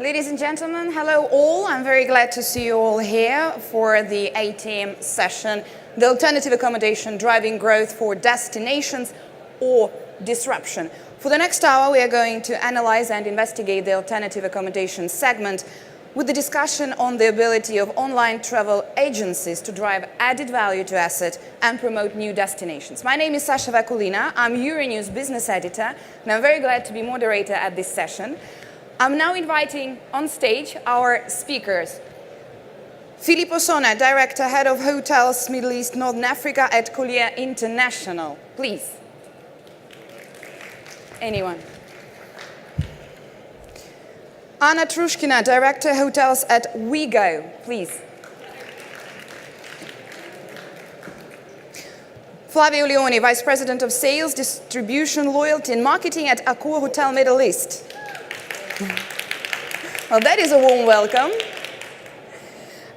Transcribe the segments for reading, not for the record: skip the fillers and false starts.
Ladies and gentlemen, hello all. I'm very glad to see you all here for the ATM session, the Alternative Accommodation, Driving Growth for Destinations or Disruption. For the next hour, we are going to analyze and investigate the Alternative Accommodation segment with the discussion on the ability of online travel agencies to drive added value to assets and promote new destinations. My name is Sasha Vakulina. I'm Euronews business editor, and I'm very glad to be moderator at this session. I'm now inviting on stage our speakers. Filippo Sona, Director, Head of Hotels, Middle East, Northern Africa at Collier International. Please. Anyone? Anna Trushkina, Director, Hotels at WeGo. Please. Flavio Leone, Vice President of Sales, Distribution, Loyalty and Marketing at Accor Hotel Middle East. Well, that is a warm welcome.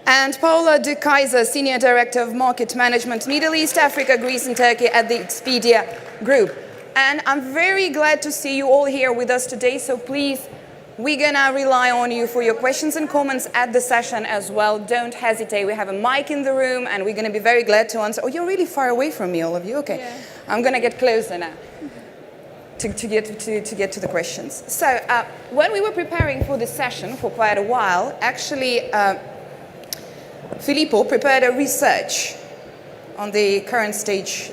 And Paula De Kaiser, Senior Director of Market Management, Middle East, Africa, Greece and Turkey at the Expedia Group. And I'm very glad to see you all here with us today, so please, we're gonna rely on you for your questions and comments at the session as well. Don't hesitate, we have a mic in the room and we're gonna be very glad to answer. Oh, you're really far away from me, all of you, okay. Yeah. I'm gonna get closer now. To get to the questions. So when we were preparing for this session for quite a while, actually Filippo prepared a research on the current stage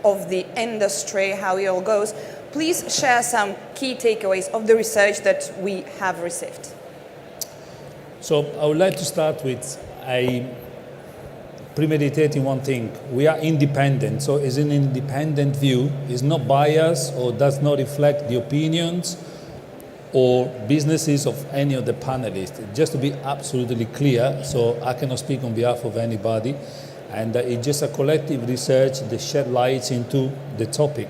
of the industry, how it all goes. Please share some key takeaways of the research that we have received. So I would like to start with premeditating one thing. We are independent, so it's an independent view. It's not biased or does not reflect the opinions or businesses of any of the panelists. Just to be absolutely clear, so I cannot speak on behalf of anybody, and it's just a collective research that shed light into the topic.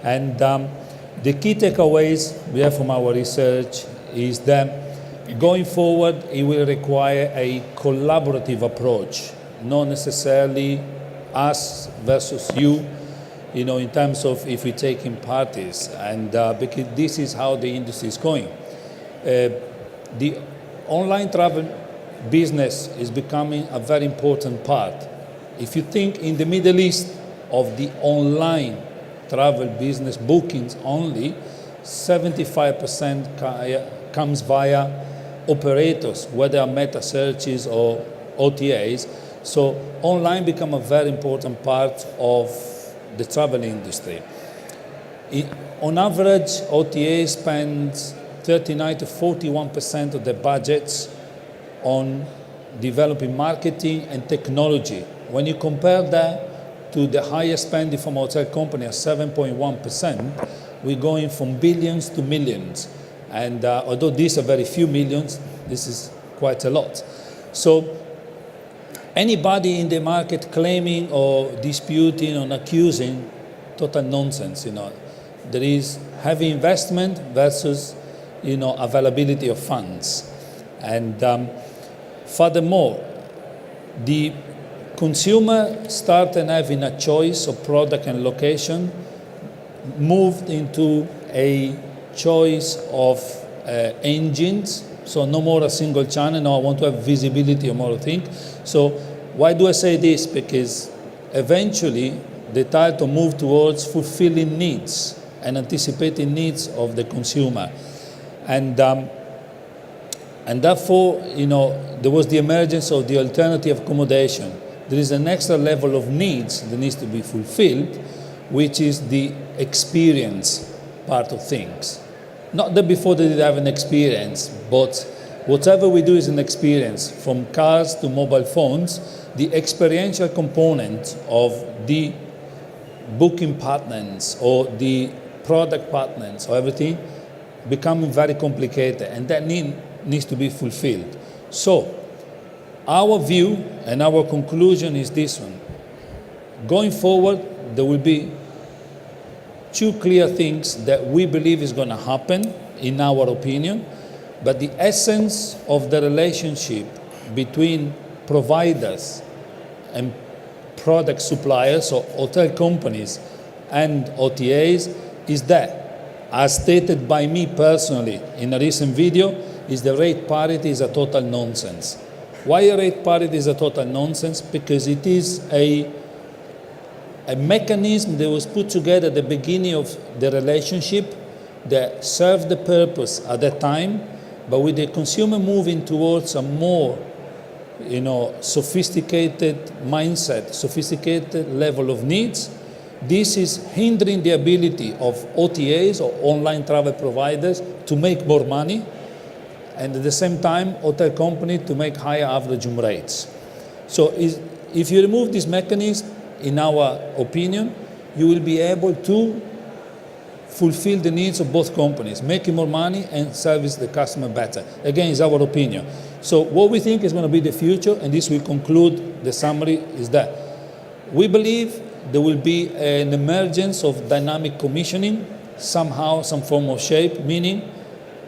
And the key takeaways we have from our research is that going forward, it will require a collaborative approach. Not necessarily us versus you, in terms of if we're taking parties, and because this is how the industry is going. The online travel business is becoming a very important part. If you think in the Middle East of the online travel business bookings only, 75% comes via operators, whether meta searches or OTAs. So online become a very important part of the travel industry. On average, OTA spends 39 to 41% of their budgets on developing marketing and technology. When you compare that to the highest spending from hotel company at 7.1%, we're going from billions to millions. And although these are very few millions, this is quite a lot. So anybody in the market claiming or disputing or accusing, total nonsense, There is heavy investment versus, availability of funds. And furthermore, the consumer started having a choice of product and location, moved into a choice of engines. So no more a single channel, no, I want to have visibility of more things. So why do I say this? Because eventually the title moved towards fulfilling needs and anticipating needs of the consumer. And therefore, there was the emergence of the alternative accommodation. There is an extra level of needs that needs to be fulfilled, which is the experience part of things. Not that before they did have an experience, but whatever we do is an experience, from cars to mobile phones. The experiential component of the booking partners or the product partners or everything becoming very complicated, and that needs to be fulfilled. So our view and our conclusion is this one. Going forward, there will be two clear things that we believe is going to happen, in our opinion, but the essence of the relationship between providers and product suppliers, or hotel companies and OTAs, is that, as stated by me personally in a recent video, is the rate parity is a total nonsense. Why a rate parity is a total nonsense? Because it is a mechanism that was put together at the beginning of the relationship that served the purpose at that time, but with the consumer moving towards a more sophisticated mindset, sophisticated level of needs, this is hindering the ability of OTAs or online travel providers to make more money, and at the same time hotel company to make higher average room rates. So if you remove this mechanism, in our opinion, you will be able to fulfill the needs of both companies, making more money and service the customer better. Again, it's our opinion. So what we think is going to be the future, and this will conclude the summary, is that we believe there will be an emergence of dynamic commissioning, somehow, some form of shape, meaning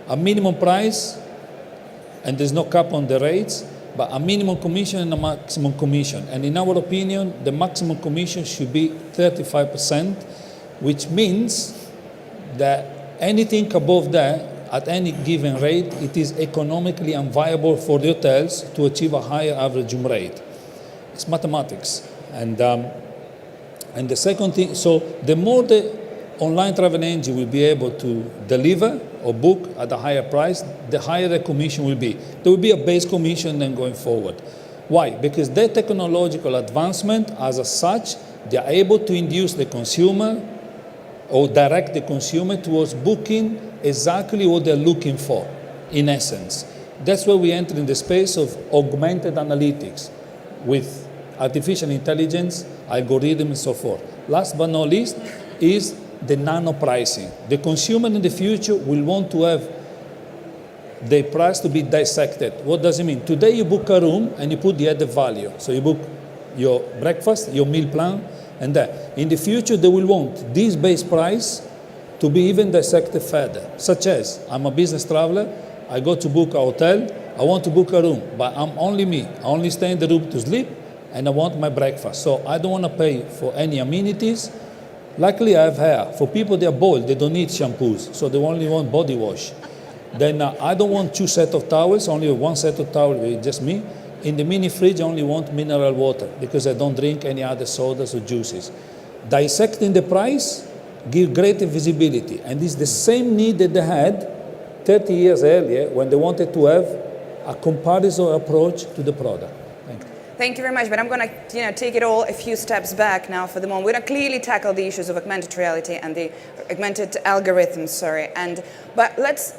a minimum price, and there's no cap on the rates, but a minimum commission and a maximum commission. And in our opinion, the maximum commission should be 35%, which means that anything above that, at any given rate, it is economically unviable for the hotels to achieve a higher average room rate. It's mathematics. And the second thing, so the more the online travel agent will be able to deliver or book at a higher price, the higher the commission will be. There will be a base commission then going forward. Why? Because their technological advancement as such, they are able to induce the consumer or direct the consumer towards booking exactly what they're looking for, in essence. That's where we enter in the space of augmented analytics with artificial intelligence, algorithms, and so forth. Last but not least is the nano pricing. The consumer in the future will want to have the price to be dissected. What does it mean? Today you book a room and you put the added value. So you book your breakfast, your meal plan, and that. In the future, they will want this base price to be even dissected further, such as, I'm a business traveler, I go to book a hotel, I want to book a room, but I'm only me. I only stay in the room to sleep, and I want my breakfast. So I don't want to pay for any amenities. Luckily, I have hair. For people, they are bald, they don't need shampoos, so they only want body wash. Then I don't want 2 sets of towels, only 1 set of towels with just me. In the mini fridge, I only want mineral water because I don't drink any other sodas or juices. Dissecting the price gives greater visibility, and this is the same need that they had 30 years earlier when they wanted to have a comparison approach to the product. Thank you. Thank you very much, but I'm going to take it all a few steps back now for the moment. We're going to clearly tackle the issues of augmented reality and the augmented algorithms, but let's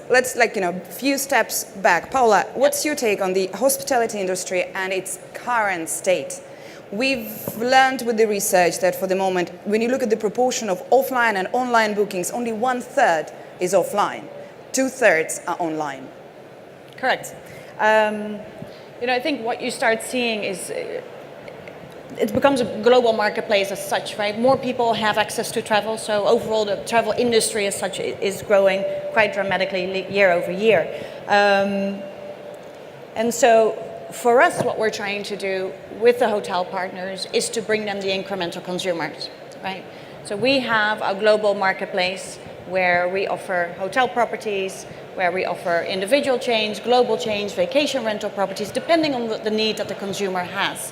few steps back. Paola, what's your take on the hospitality industry and its current state? We've learned with the research that for the moment, when you look at the proportion of offline and online bookings, only 1/3 is offline, 2/3 are online. Correct. I think what you start seeing is it becomes a global marketplace as such, right? More people have access to travel, so overall the travel industry as such is growing quite dramatically year over year. And so for us, what we're trying to do with the hotel partners is to bring them the incremental consumers, right? So we have a global marketplace where we offer hotel properties, where we offer individual chains, global chains, vacation rental properties, depending on the need that the consumer has.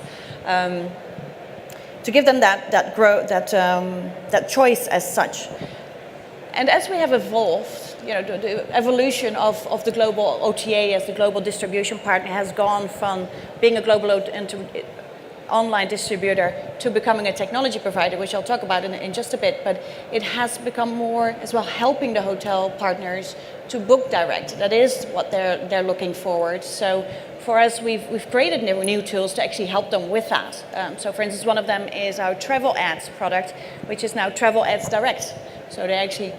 To give them that choice as such. And as we have evolved, the evolution of the global OTA as the global distribution partner has gone from being a global online distributor to becoming a technology provider, which I'll talk about in just a bit, but it has become more as well helping the hotel partners to book direct. That is what they're looking forward. So for us, we've created new tools to actually help them with that. So for instance, one of them is our travel ads product, which is now Travel Ads Direct. So they actually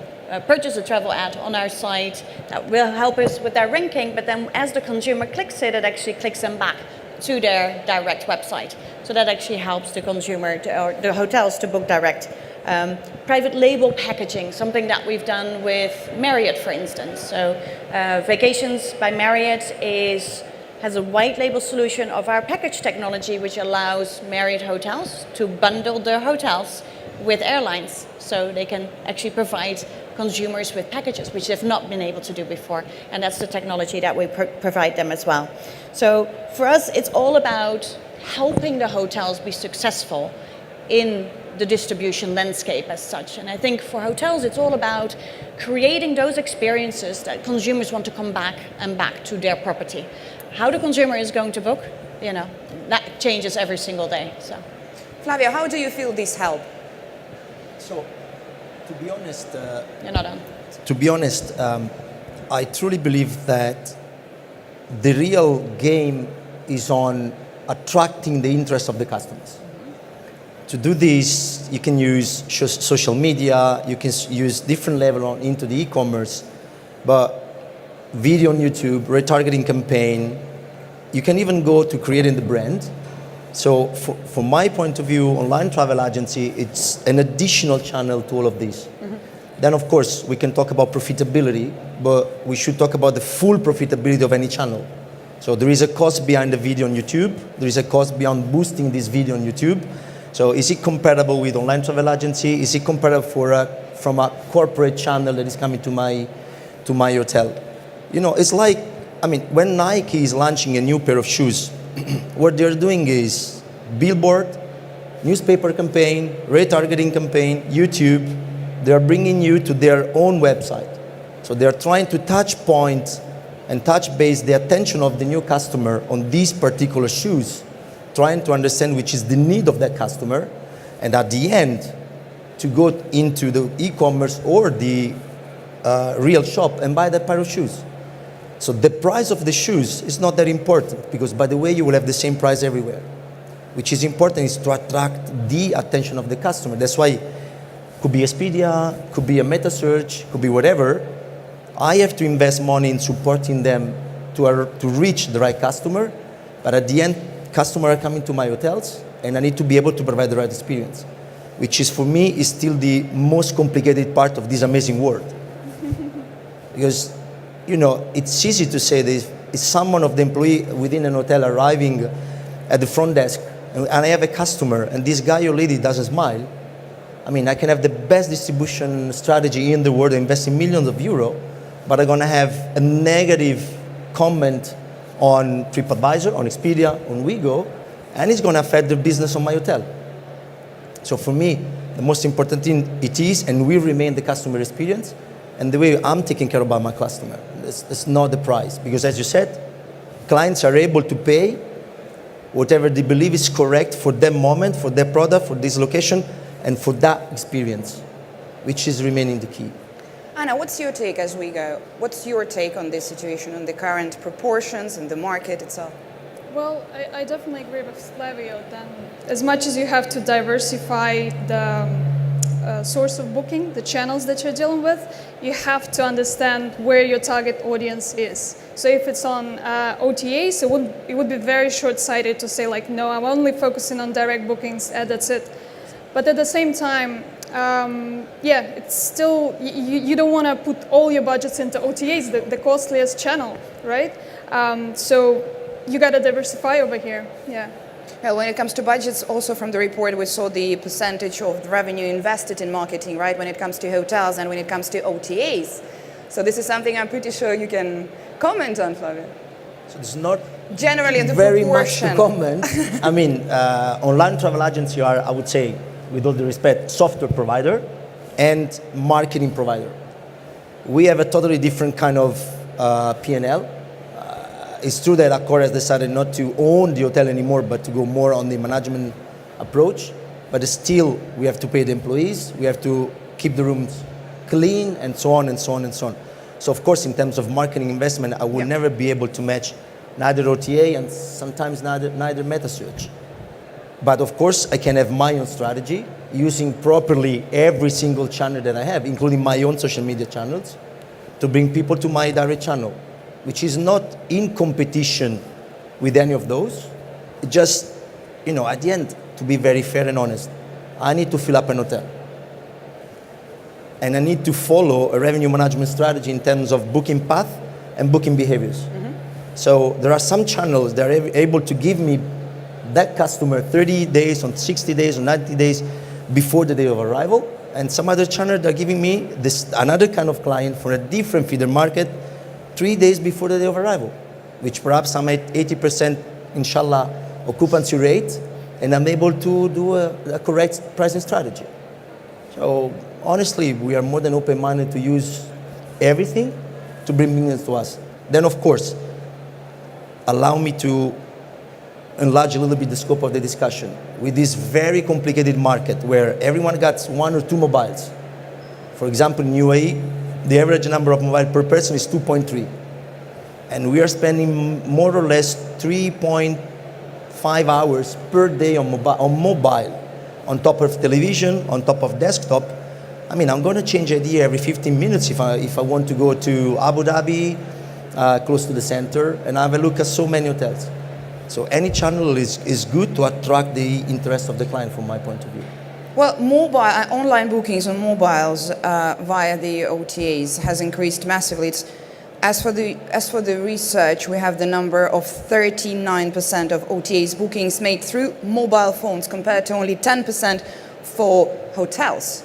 purchase a travel ad on our site that will help us with their ranking, but then as the consumer clicks it actually clicks them back to their direct website. So that actually helps the consumer or the hotels to book direct. Private label packaging, something that we've done with Marriott, for instance. So Vacations by Marriott has a white label solution of our package technology, which allows Marriott hotels to bundle their hotels with airlines. So they can actually provide consumers with packages, which they've not been able to do before. And that's the technology that we provide them as well. So for us, it's all about helping the hotels be successful in the distribution landscape as such. And I think for hotels, it's all about creating those experiences that consumers want to come back and back to their property. How the consumer is going to book, that changes every single day. So, Flavio, how do you feel this help? So, to be honest, you're not on. To be honest, I truly believe that the real game is on attracting the interest of the customers. To do this, you can use social media, you can use different level into the e-commerce, but video on YouTube, retargeting campaign, you can even go to creating the brand. So from my point of view, online travel agency, it's an additional channel to all of this. Then of course, we can talk about profitability, but we should talk about the full profitability of any channel. So there is a cost behind the video on YouTube, there is a cost beyond boosting this video on YouTube. So is it comparable with online travel agency? Is it comparable from a corporate channel that is coming to my hotel? It's like, when Nike is launching a new pair of shoes, what they're doing is billboard, newspaper campaign, retargeting campaign, YouTube. They're bringing you to their own website. So they're trying to touch point and touch base the attention of the new customer on these particular shoes, trying to understand which is the need of that customer, and at the end, to go into the e-commerce or the real shop and buy that pair of shoes. So the price of the shoes is not that important, because by the way, you will have the same price everywhere. Which is important is to attract the attention of the customer. That's why could be Expedia, could be a meta search, could be whatever. I have to invest money in supporting them to reach the right customer, but at the end, customers are coming to my hotels, and I need to be able to provide the right experience, which is for me is still the most complicated part of this amazing world. Because it's easy to say that if someone of the employee within an hotel arriving at the front desk, and I have a customer, and this guy or lady doesn't smile, I can have the best distribution strategy in the world, investing millions of euro, but I'm gonna have a negative comment on TripAdvisor, on Expedia, on Wigo, and it's gonna affect the business of my hotel. So for me, the most important thing it is, and will remain, the customer experience, and the way I'm taking care about my customer. It's not the price, because as you said, clients are able to pay whatever they believe is correct for their moment, for their product, for this location, and for that experience, which is remaining the key. Anna, what's your take as we go? What's your take on this situation, on the current proportions and the market itself? Well, I definitely agree with Flavio. Then, as much as you have to diversify the source of booking, the channels that you're dealing with, you have to understand where your target audience is. So if it's on OTAs, it would be very short-sighted to say like, no, I'm only focusing on direct bookings, and that's it. But at the same time, it's still, you don't want to put all your budgets into OTAs, the costliest channel, right? So you got to diversify over here, yeah. Well, when it comes to budgets, also from the report, we saw the percentage of the revenue invested in marketing, right, when it comes to hotels and when it comes to OTAs. So this is something I'm pretty sure you can comment on, Flavio. So there's not generally the very proportion. much to comment. Online travel agency are, I would say, with all the respect, software provider and marketing provider. We have a totally different kind of P&L. It's true that Accor has decided not to own the hotel anymore, but to go more on the management approach. But still, we have to pay the employees, we have to keep the rooms clean, and so on and so on and so on. So of course, in terms of marketing investment, I will never be able to match neither OTA and sometimes neither meta search. But of course, I can have my own strategy, using properly every single channel that I have, including my own social media channels, to bring people to my direct channel, which is not in competition with any of those. It just, at the end, to be very fair and honest, I need to fill up an hotel. And I need to follow a revenue management strategy in terms of booking path and booking behaviors. So there are some channels that are able to give me that customer 30 days, on 60 days, or 90 days before the day of arrival, and some other channel they're giving me this another kind of client for a different feeder market 3 days before the day of arrival, which perhaps I'm at 80%, inshallah, occupancy rate, and I'm able to do a correct pricing strategy. So honestly, we are more than open-minded to use everything to bring business to us. Then of course, allow me to enlarge a little bit the scope of the discussion. With this very complicated market where everyone got 1 or 2 mobiles. For example, in UAE, the average number of mobile per person is 2.3. And we are spending more or less 3.5 hours per day on mobile, on top of television, on top of desktop. I mean, I'm going to change idea every 15 minutes if I want to go to Abu Dhabi, close to the center, and have a look at so many hotels. So any channel is good to attract the interest of the client from my point of view. Well, online bookings on mobiles via the OTAs has increased massively. As for the research, we have the number of 39% of OTAs bookings made through mobile phones compared to only 10% for hotels.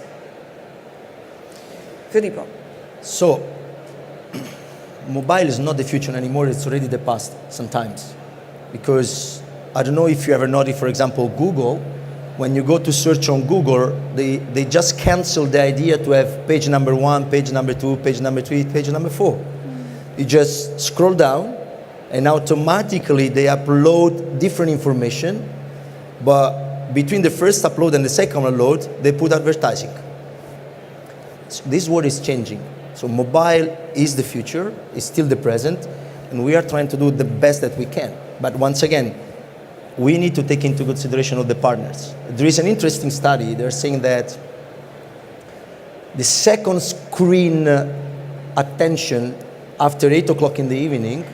Filippo. So, mobile is not the future anymore, it's already the past sometimes. Because I don't know if you ever noticed, for example, Google, when you go to search on Google, they just cancel the idea to have page number 1, page number 2, page number 3, page number 4. You just scroll down and automatically they upload different information, but between the first upload and the second upload, they put advertising. So this world is changing. So mobile is the future, it's still the present, and we are trying to do the best that we can. But once again, we need to take into consideration all the partners. There is an interesting study, they're saying that the second screen attention after 8 o'clock in the evening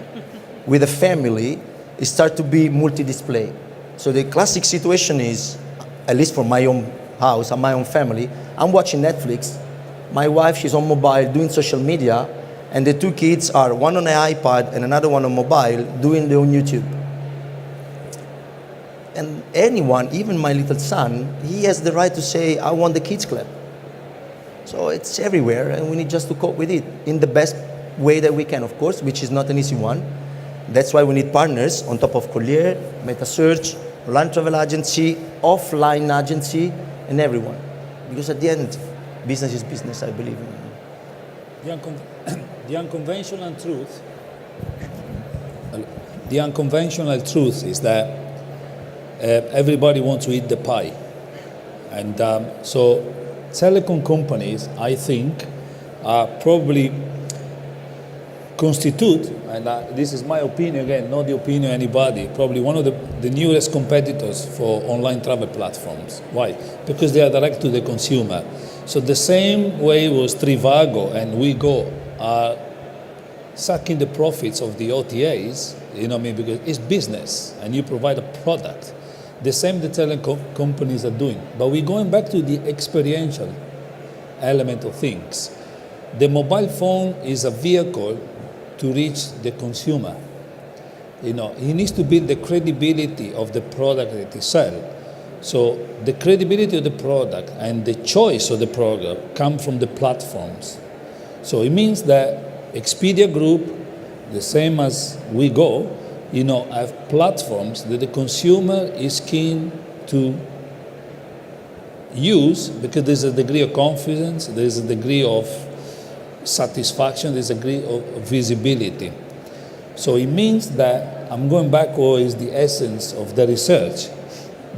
with a family, it starts to be multi-display. So the classic situation is, at least for my own house and my own family, I'm watching Netflix, my wife, she's on mobile doing social media, and the 2 kids are one on an iPad and another one on mobile doing their own YouTube. And anyone, even my little son, he has the right to say, I want the kids club. So it's everywhere, and we need just to cope with it in the best way that we can, of course, which is not an easy one. That's why we need partners on top of Collier, MetaSearch, Land Travel Agency, offline agency, and everyone. Because at the end, business is business, I believe. The unconventional truth is that everybody wants to eat the pie. And so telecom companies, I think, probably constitute, and this is my opinion again, not the opinion of anybody, probably one of the newest competitors for online travel platforms. Why? Because they are direct to the consumer. So the same way was Trivago and WeGo are sucking the profits of the OTAs, you know what I mean, because it's business and you provide a product. The same the telecom companies are doing. But we're going back to the experiential element of things. The mobile phone is a vehicle to reach the consumer. You know, he needs to build the credibility of the product that he sells. So the credibility of the product and the choice of the product come from the platforms. So it means that Expedia Group, the same as WeGo, you know, have platforms that the consumer is keen to use because there's a degree of confidence, there's a degree of satisfaction, there's a degree of visibility. So it means that, I'm going back what is the essence of the research,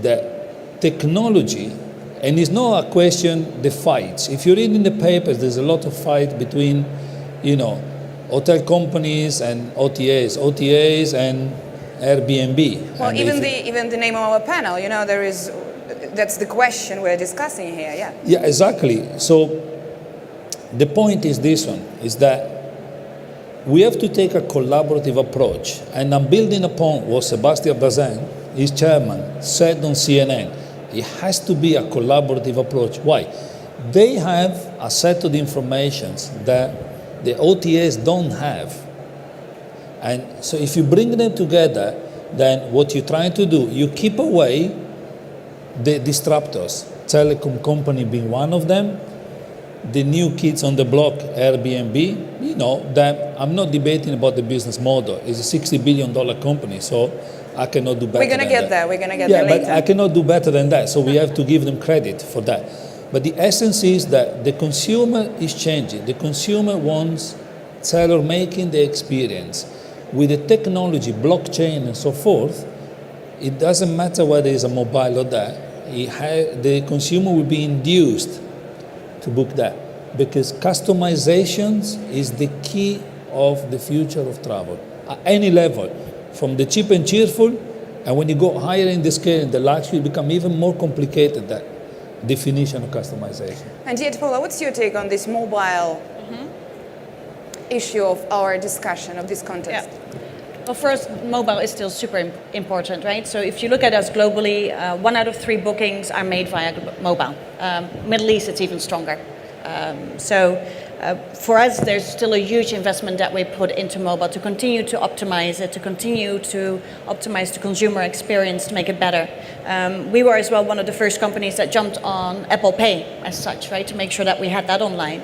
that technology, and it's not a question, the fights. If you read in the papers, there's a lot of fight between, you know, hotel companies and OTAs and Airbnb. Well, and even the name of our panel, you know, that's the question we're discussing here, yeah. Yeah, exactly. So the point is this one, is that we have to take a collaborative approach. And I'm building upon what Sebastian Bazin, his chairman, said on CNN. It has to be a collaborative approach. Why? They have a set of information that the OTAs don't have. And so if you bring them together, then what you're trying to do, you keep away the disruptors, telecom company being one of them, the new kids on the block, Airbnb, you know, that I'm not debating about the business model. It's a $60 billion company, so I cannot do better. We're going to get there. We're going to get there later. Yeah, but I cannot do better than that. So we have to give them credit for that. But the essence is that the consumer is changing. The consumer wants tailor-making the experience. With the technology, blockchain and so forth, it doesn't matter whether it's a mobile or that. The consumer will be induced to book that, because customizations is the key of the future of travel at any level, from the cheap and cheerful, and when you go higher in the scale, the luxury become even more complicated, that definition of customization. And yet, Paula, what's your take on this mobile issue of our discussion, of this context? Yeah. Well, first, mobile is still super important, right? So if you look at us globally, 1 out of 3 bookings are made via mobile. Middle East, it's even stronger. For us, there's still a huge investment that we put into mobile to continue to optimize it, to continue to optimize the consumer experience to make it better. We were as well one of the first companies that jumped on Apple Pay as such, right, to make sure that we had that online.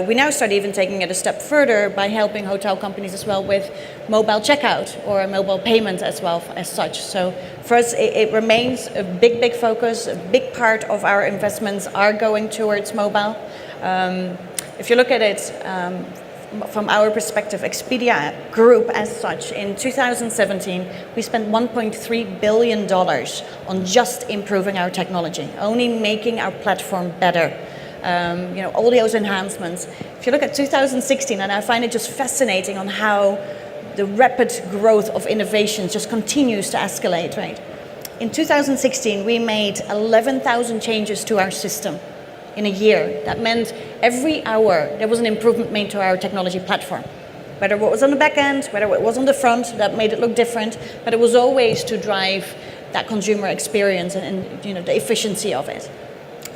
We now start even taking it a step further by helping hotel companies as well with mobile checkout or mobile payment as well as such. So for us, it remains a big focus. A big part of our investments are going towards mobile. If you look at it from our perspective, Expedia Group as such, in 2017, we spent $1.3 billion on just improving our technology, only making our platform better. All those enhancements. If you look at 2016, and I find it just fascinating on how the rapid growth of innovation just continues to escalate, right? In 2016, we made 11,000 changes to our system in a year. That meant every hour there was an improvement made to our technology platform. Whether it was on the back end, whether it was on the front, that made it look different, but it was always to drive that consumer experience and the efficiency of it.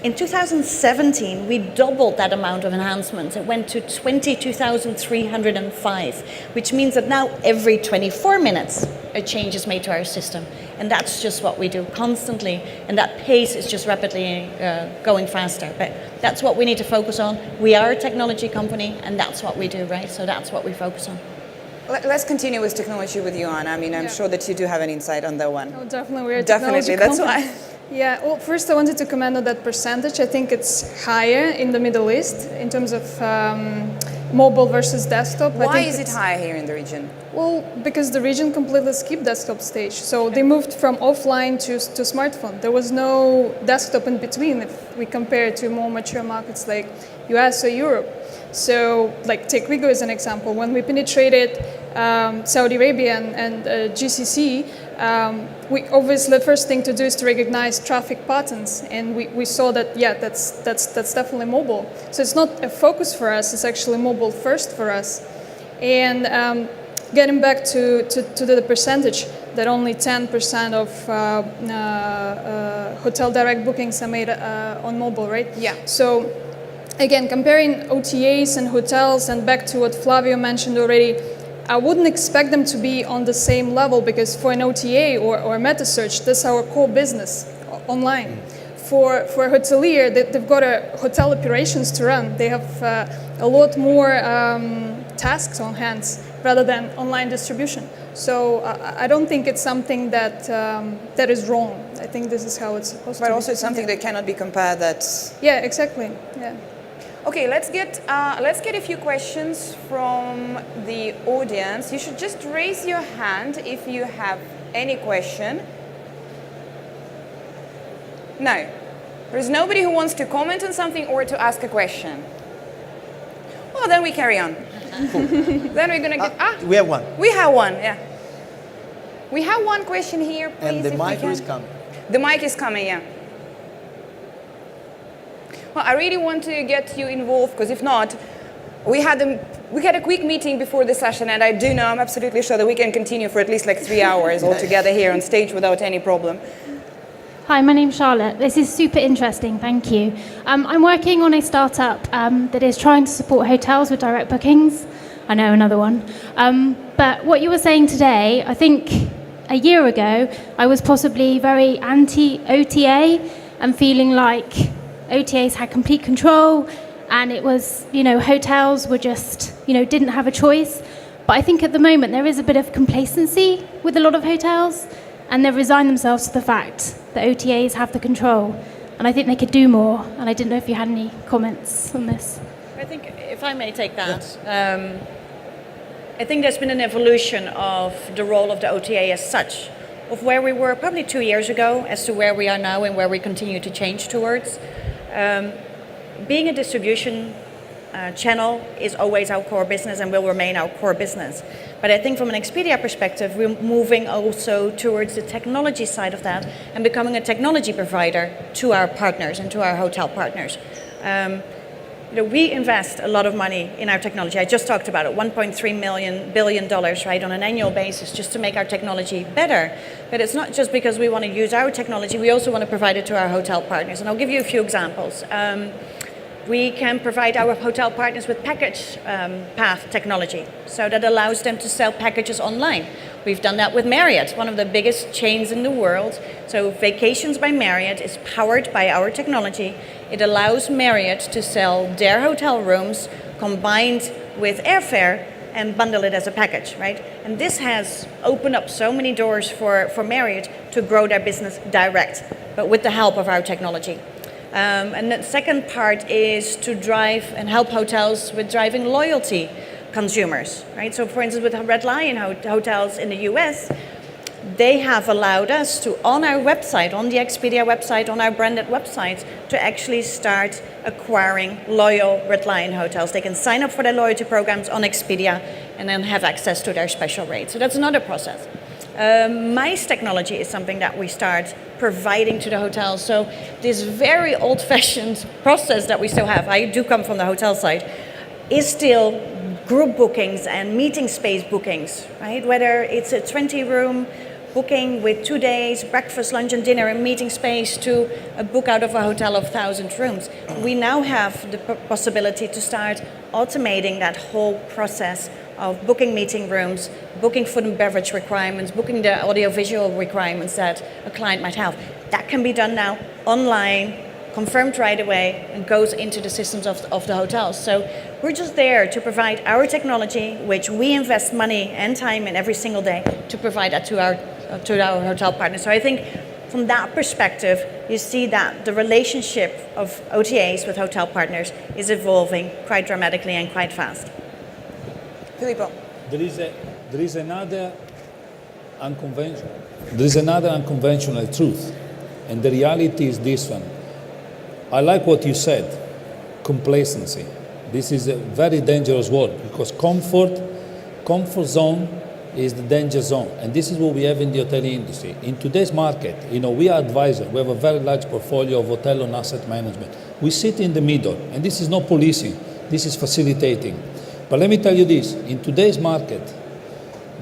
In 2017, we doubled that amount of enhancements. It went to 22,305, which means that now every 24 minutes, a change is made to our system. And that's just what we do constantly. And that pace is just rapidly going faster. But that's what we need to focus on. We are a technology company, and that's what we do, right? So that's what we focus on. Let's continue with technology with you, Anna. I mean, I'm sure that you do have an insight on that one. Oh, definitely. We're a technology Definitely, company. that's why. Yeah, well, first I wanted to comment on that percentage. I think it's higher in the Middle East in terms of mobile versus desktop. Why is it higher here in the region? Well, because the region completely skipped desktop stage. So they moved from offline to smartphone. There was no desktop in between if we compare it to more mature markets like US or Europe. So like take Wigo as an example. When we penetrated Saudi Arabia and GCC, we obviously the first thing to do is to recognize traffic patterns, and we saw that that's definitely mobile. So it's not a focus for us; it's actually mobile first for us. And getting back to the percentage that only 10% of hotel direct bookings are made on mobile, right? Yeah. So again, comparing OTAs and hotels, and back to what Flavio mentioned already. I wouldn't expect them to be on the same level, because for an OTA or meta search, that's our core business online. For a hotelier, they've got hotel operations to run. They have a lot more tasks on hands rather than online distribution. So I don't think it's something that is wrong. I think this is how it's supposed to be. But also it's something that cannot be compared. Yeah, exactly. Yeah. Okay, let's get a few questions from the audience. You should just raise your hand if you have any question. No, there's nobody who wants to comment on something or to ask a question. Well, then we carry on. Then we're gonna get We have one. We have one. Yeah. We have one question here, please. And the if we mic can. is coming. The mic is coming. Yeah. Well, I really want to get you involved, because if not, we had a quick meeting before the session, and I'm absolutely sure that we can continue for at least like 3 hours altogether here on stage without any problem. Hi, my name's Charlotte. This is super interesting, thank you. I'm working on a startup that is trying to support hotels with direct bookings. I know, another one. But what you were saying today, I think a year ago, I was possibly very anti-OTA and feeling like OTAs had complete control and it was, hotels were just, didn't have a choice. But I think at the moment there is a bit of complacency with a lot of hotels, and they've resigned themselves to the fact that OTAs have the control, and I think they could do more. And I didn't know if you had any comments on this. I think, if I may take that, I think there's been an evolution of the role of the OTA as such, of where we were probably 2 years ago as to where we are now and where we continue to change towards. Being a distribution channel is always our core business and will remain our core business. But I think from an Expedia perspective, we're moving also towards the technology side of that and becoming a technology provider to our partners and to our hotel partners. We invest a lot of money in our technology. I just talked about it, $1.3 billion, right, on an annual basis, just to make our technology better. But it's not just because we want to use our technology, we also want to provide it to our hotel partners. And I'll give you a few examples. We can provide our hotel partners with package path technology, so that allows them to sell packages online. We've done that with Marriott, one of the biggest chains in the world. So Vacations by Marriott is powered by our technology. It allows Marriott to sell their hotel rooms combined with airfare and bundle it as a package, right? And this has opened up so many doors for Marriott to grow their business direct, but with the help of our technology. And the second part is to drive and help hotels with driving loyalty consumers, right? So for instance, with Red Lion hotels in the US, they have allowed us to, on our website, on the Expedia website, on our branded website, to actually start acquiring loyal Red Lion hotels. They can sign up for their loyalty programs on Expedia and then have access to their special rates. So that's another process. MICE technology is something that we start providing to the hotels. So this very old-fashioned process that we still have, I do come from the hotel side, is still group bookings and meeting space bookings, right? Whether it's a 20-room booking with 2 days, breakfast, lunch and dinner and meeting space, to a book out of a hotel of 1,000 rooms. We now have the possibility to start automating that whole process of booking meeting rooms, booking food and beverage requirements, booking the audiovisual requirements that a client might have. That can be done now online, confirmed right away, and goes into the systems of the hotels. So we're just there to provide our technology, which we invest money and time in every single day, to provide that to our hotel partners. So I think from that perspective, you see that the relationship of OTAs with hotel partners is evolving quite dramatically and quite fast. Filippo. There is another unconventional truth, and the reality is this one. I like what you said, complacency. This is a very dangerous word, because comfort zone is the danger zone, and this is what we have in the hotel industry. In today's market, we are advisors. We have a very large portfolio of hotel and asset management. We sit in the middle, and this is not policing. This is facilitating. But let me tell you this, in today's market,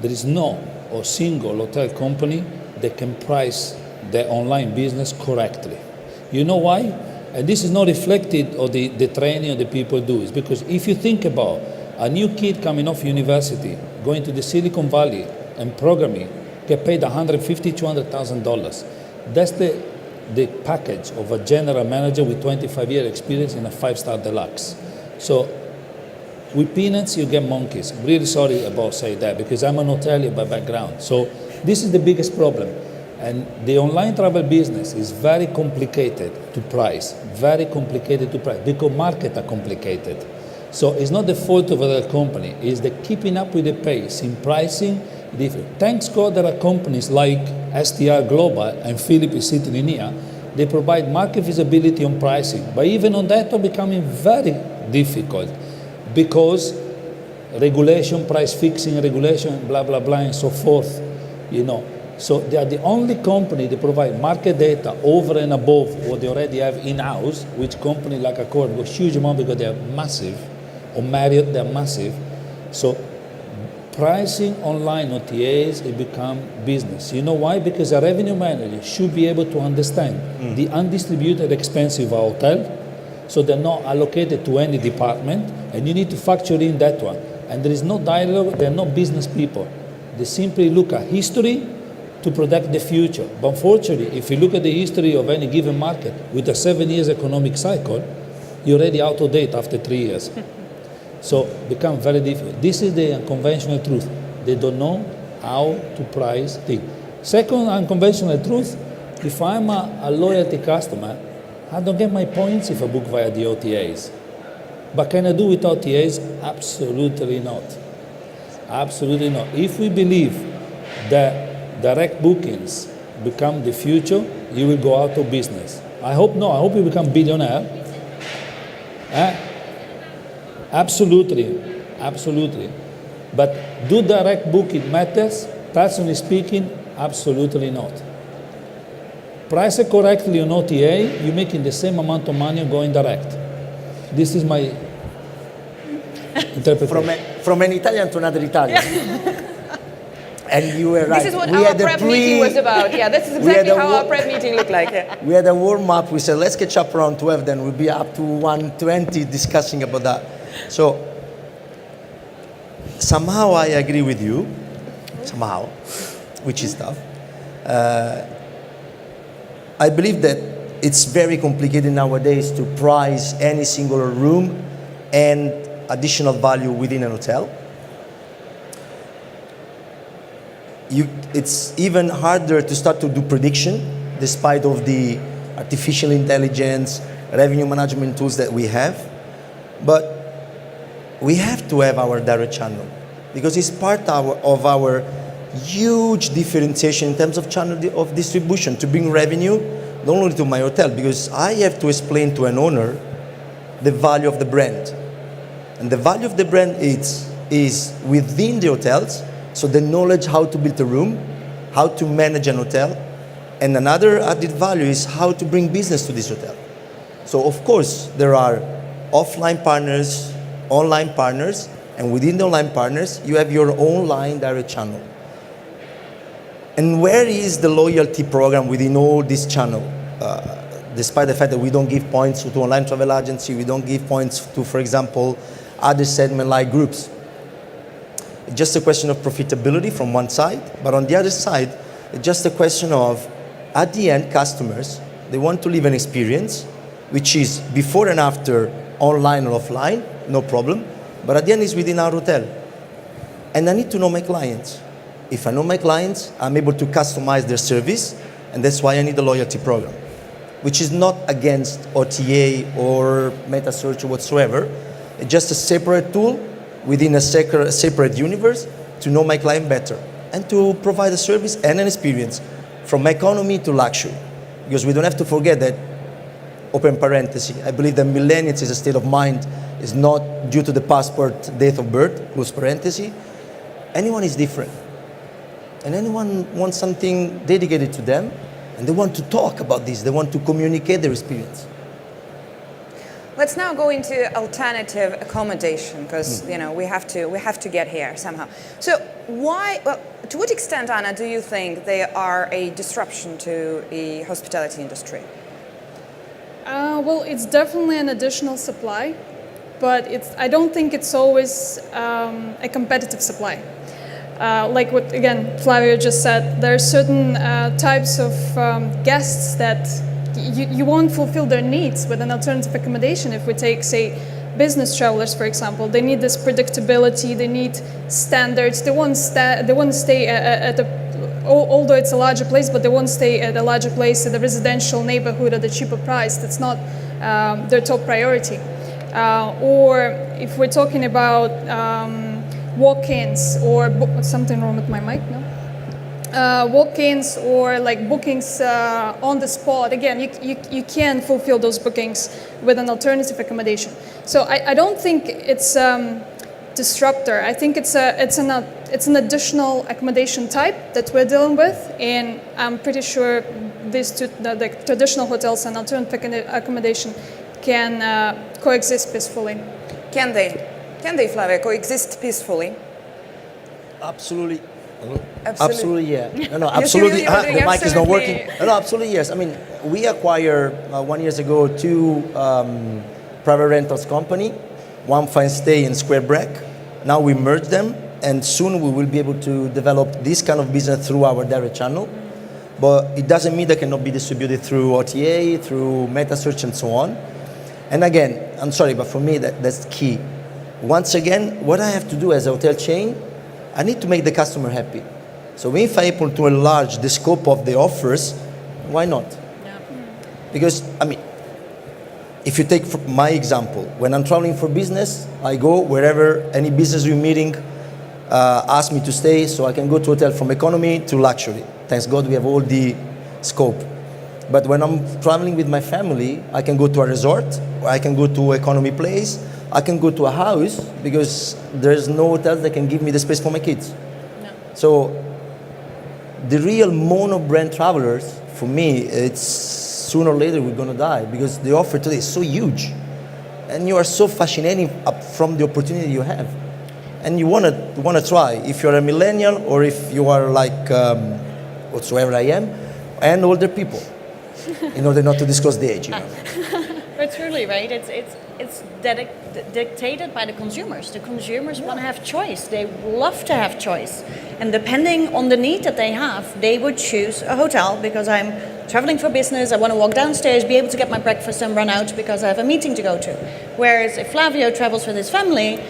there is no or single hotel company that can price their online business correctly. You know why? And this is not reflected on the training of the people do. It's because if you think about a new kid coming off university, going to the Silicon Valley and programming, get paid $150,000, $200,000. That's the package of a general manager with 25-year experience in a 5-star deluxe. So with peanuts, you get monkeys. I'm really sorry about saying that, because I'm an hotelier by background. So this is the biggest problem. And the online travel business is very complicated to price, because markets are complicated. So it's not the fault of the company, it's the keeping up with the pace in pricing. Thanks God there are companies like STR Global, and Philip is sitting in here. They provide market visibility on pricing, but even on that are becoming very difficult, because regulation, price fixing regulation, blah, blah, blah, and so forth, So they are the only company that provide market data over and above what they already have in-house, which company like Accor go huge amount because they are massive, or Marriott, they are massive. So pricing online OTAs, it become business. You know why? Because a revenue manager should be able to understand the undistributed expense of a hotel, so they're not allocated to any department, and you need to factor in that one. And there is no dialogue, they're not business people. They simply look at history to protect the future. But unfortunately, if you look at the history of any given market with a 7 years economic cycle, you're already out of date after 3 years. So become very difficult. This is the unconventional truth. They don't know how to price things. Second unconventional truth, if I'm a loyalty customer, I don't get my points if I book via the OTAs. But can I do with OTAs? Absolutely not. Absolutely not. If we believe that direct bookings become the future, you will go out of business. I hope not. I hope you become billionaire. Absolutely. Absolutely. But do direct booking matters? Personally speaking, absolutely not. Price it correctly on OTA, you're making the same amount of money going direct. This is my interpretation. From an Italian to another Italian. And you were right. This is what our prep meeting was about. Yeah, this is exactly how our prep meeting looked like. Yeah. We had a warm-up. We said, let's catch up around 12, then we'll be up to 1:20 discussing about that. So, somehow I agree with you. Somehow, which is tough. I believe that it's very complicated nowadays to price any single room and additional value within an hotel. It's even harder to start to do prediction despite of the artificial intelligence, revenue management tools that we have. But we have to have our direct channel because it's part of our huge differentiation in terms of channel of distribution to bring revenue not only to my hotel, because I have to explain to an owner the value of the brand. And the value of the brand is within the hotels, so the knowledge how to build a room, how to manage an hotel, and another added value is how to bring business to this hotel. So of course there are offline partners, online partners, and within the online partners you have your online direct channel. And where is the loyalty program within all this channel? Despite the fact that we don't give points to online travel agency, we don't give points to, for example, other segment like groups. It's just a question of profitability from one side, but on the other side, it's just a question of, at the end, customers, they want to live an experience, which is before and after online or offline, no problem, but at the end it's within our hotel. And I need to know my clients. If I know my clients, I'm able to customize their service, and that's why I need a loyalty program, which is not against OTA or meta search or whatsoever. It's just a separate tool within a separate universe to know my client better and to provide a service and an experience from economy to luxury. Because we don't have to forget that, open parenthesis, I believe that millennials is a state of mind is not due to the passport date of birth, close parenthesis. Anyone is different. And anyone wants something dedicated to them, and they want to talk about this. They want to communicate their experience. Let's now go into alternative accommodation because we have to get here somehow. So to what extent, Anna, do you think they are a disruption to the hospitality industry? Well, it's definitely an additional supply, but I don't think it's always a competitive supply. Like what, again, Flavio just said, there are certain types of guests that you won't fulfill their needs with an alternative accommodation. If we take, say, business travelers, for example, they need this predictability, they need standards, they won't stay at although it's a larger place, but they won't stay at a larger place in the residential neighborhood at a cheaper price. That's not their top priority. Or if we're talking about walk-ins or something wrong with my mic, no? Walk-ins or like bookings on the spot. Again, you can fulfill those bookings with an alternative accommodation. So I don't think it's disruptor. I think it's an additional accommodation type that we're dealing with, and I'm pretty sure these two, the traditional hotels and alternative accommodation, can coexist peacefully. Can they? Can they, Flavia, coexist peacefully? Absolutely. Absolutely, yeah. No, absolutely. The mic is not working. Absolutely. No, absolutely, yes. I mean, we acquired 1 year ago 2 private rentals company, one Fine Stay and Square Break. Now we merge them, and soon we will be able to develop this kind of business through our direct channel. But it doesn't mean they cannot be distributed through OTA, through meta search, and so on. And again, I'm sorry, but for me that's key. Once again, what I have to do as a hotel chain, I need to make the customer happy. So if I'm able to enlarge the scope of the offers, why not? Yeah. Because, I mean, if you take my example, when I'm traveling for business, I go wherever any business we're meeting asks me to stay, so I can go to hotel from economy to luxury. Thanks God we have all the scope. But when I'm traveling with my family, I can go to a resort, or I can go to economy place, I can go to a house, because there's no hotels that can give me the space for my kids. No. So the real mono-brand travelers, for me, it's sooner or later we're going to die, because the offer today is so huge. And you are so fascinating up from the opportunity you have. And you want to try, if you're a millennial or if you are like whatsoever I am, and older people, in order not to disclose the age. You know. But truly, right? It's dictated by the consumers. The consumers want to have choice. They love to have choice. And depending on the need that they have, they would choose a hotel because I'm traveling for business, I want to walk downstairs, be able to get my breakfast and run out because I have a meeting to go to. Whereas if Flavio travels with his family,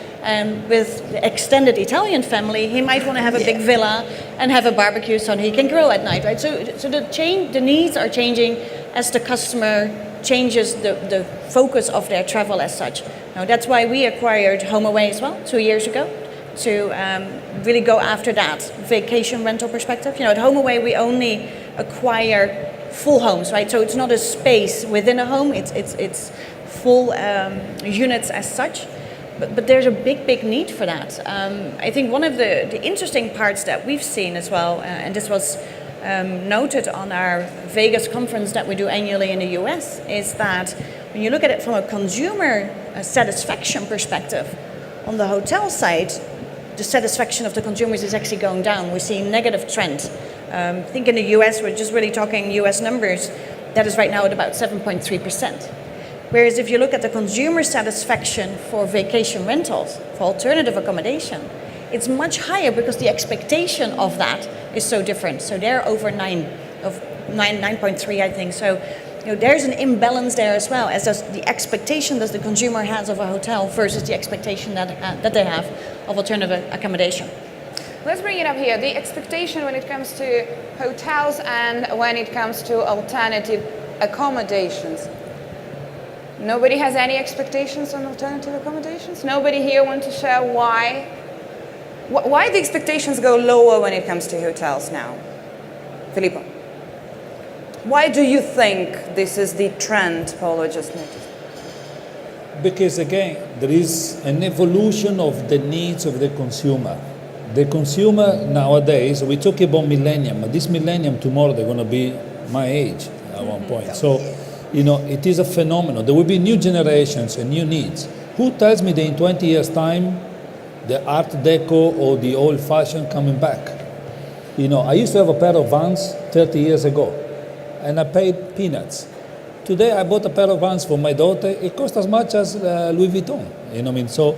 with the extended Italian family, he might want to have a big villa and have a barbecue so he can grill at night, right? So the needs are changing as the customer changes the focus of their travel as such. Now that's why we acquired HomeAway as well 2 years ago to really go after that vacation rental perspective. You know, at HomeAway we only acquire full homes, right? So it's not a space within a home; it's full units as such. But there's a big need for that. I think one of the interesting parts that we've seen as well, and this was noted on our Vegas conference that we do annually in the US, is that when you look at it from a consumer satisfaction perspective, on the hotel side, the satisfaction of the consumers is actually going down. We're seeing negative trend. I think in the US, we're just really talking US numbers, that is right now at about 7.3%. Whereas if you look at the consumer satisfaction for vacation rentals, for alternative accommodation, it's much higher because the expectation of that is so different. So they're over 9.3, I think. So you know, there's an imbalance there as well, as does the expectation that the consumer has of a hotel versus the expectation that they have of alternative accommodation. Let's bring it up here. The expectation when it comes to hotels and when it comes to alternative accommodations. Nobody has any expectations on alternative accommodations? Nobody here want to share why? Why the expectations go lower when it comes to hotels now? Filippo. Why do you think this is the trend Paolo just noticed? Because again, there is an evolution of the needs of the consumer. The consumer nowadays, we talk about millennium, but this millennium tomorrow they're going to be my age at one point. So, you know, it is a phenomenon. There will be new generations and new needs. Who tells me that in 20 years' time, the Art Deco or the old fashioned coming back? You know, I used to have a pair of Vans 30 years ago, and I paid peanuts. Today, I bought a pair of Vans for my daughter. It cost as much as Louis Vuitton. You know what I mean? So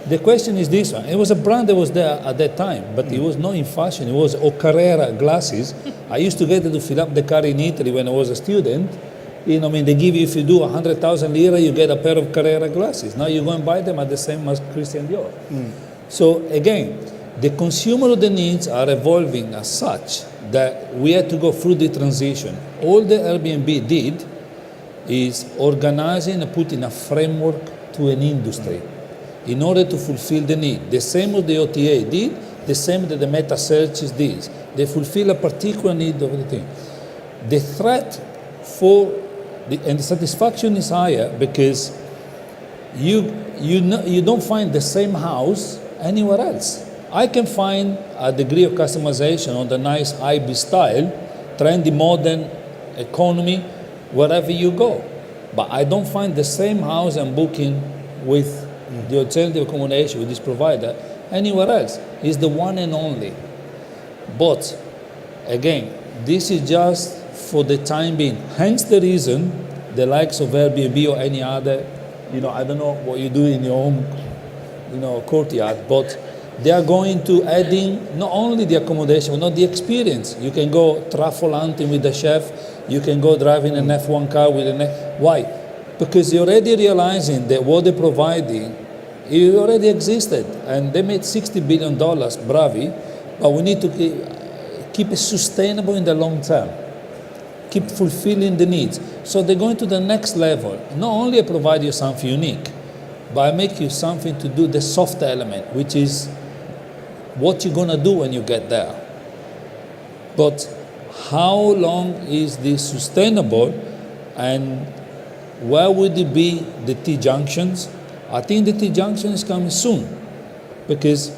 the question is this one. It was a brand that was there at that time, but it was not in fashion. It was Carrera glasses. I used to get it to fill up the car in Italy when I was a student. You know, I mean, they give you, if you do 100,000 lira, you get a pair of Carrera glasses. Now you go and buy them at the same as Christian Dior. So again, the consumer of the needs are evolving as such that we had to go through the transition. All the Airbnb did is organizing and putting a framework to an industry in order to fulfill the need. The same as the OTA did, the same that the meta searches did. They fulfill a particular need of the thing. The threat and the satisfaction is higher because you don't find the same house anywhere else. I can find a degree of customization on the nice Ibis style, trendy, modern, economy, wherever you go. But I don't find the same house I'm booking with the alternative accommodation with this provider anywhere else. It's the one and only. But again, this is just for the time being. Hence the reason the likes of Airbnb or any other, you know, I don't know what you do in your own, you know, courtyard, but they are going to add in not only the accommodation, but not the experience. You can go truffle hunting with the chef. You can go driving an F1 car with an Why? because they're already realizing that what they're providing, it already existed, and they made $60 billion, bravi, but we need to keep it sustainable in the long term, keep fulfilling the needs. So they're going to the next level. Not only I provide you something unique, but I make you something to do the soft element, which is what you're gonna do when you get there. But how long is this sustainable, and where would it be the T-junctions? I think the T-junction is coming soon, because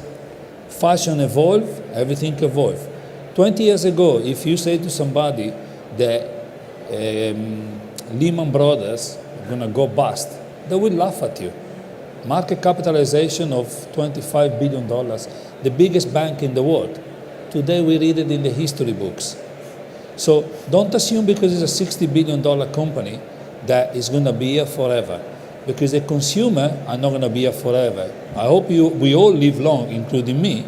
fashion evolve, everything evolve. 20 years ago, if you say to somebody that Lehman Brothers are gonna go bust, they will laugh at you. Market capitalization of $25 billion, the biggest bank in the world. Today we read it in the history books. So don't assume because it's a $60 billion company that it's going to be here forever, because the consumer are not going to be here forever. I hope we all live long, including me,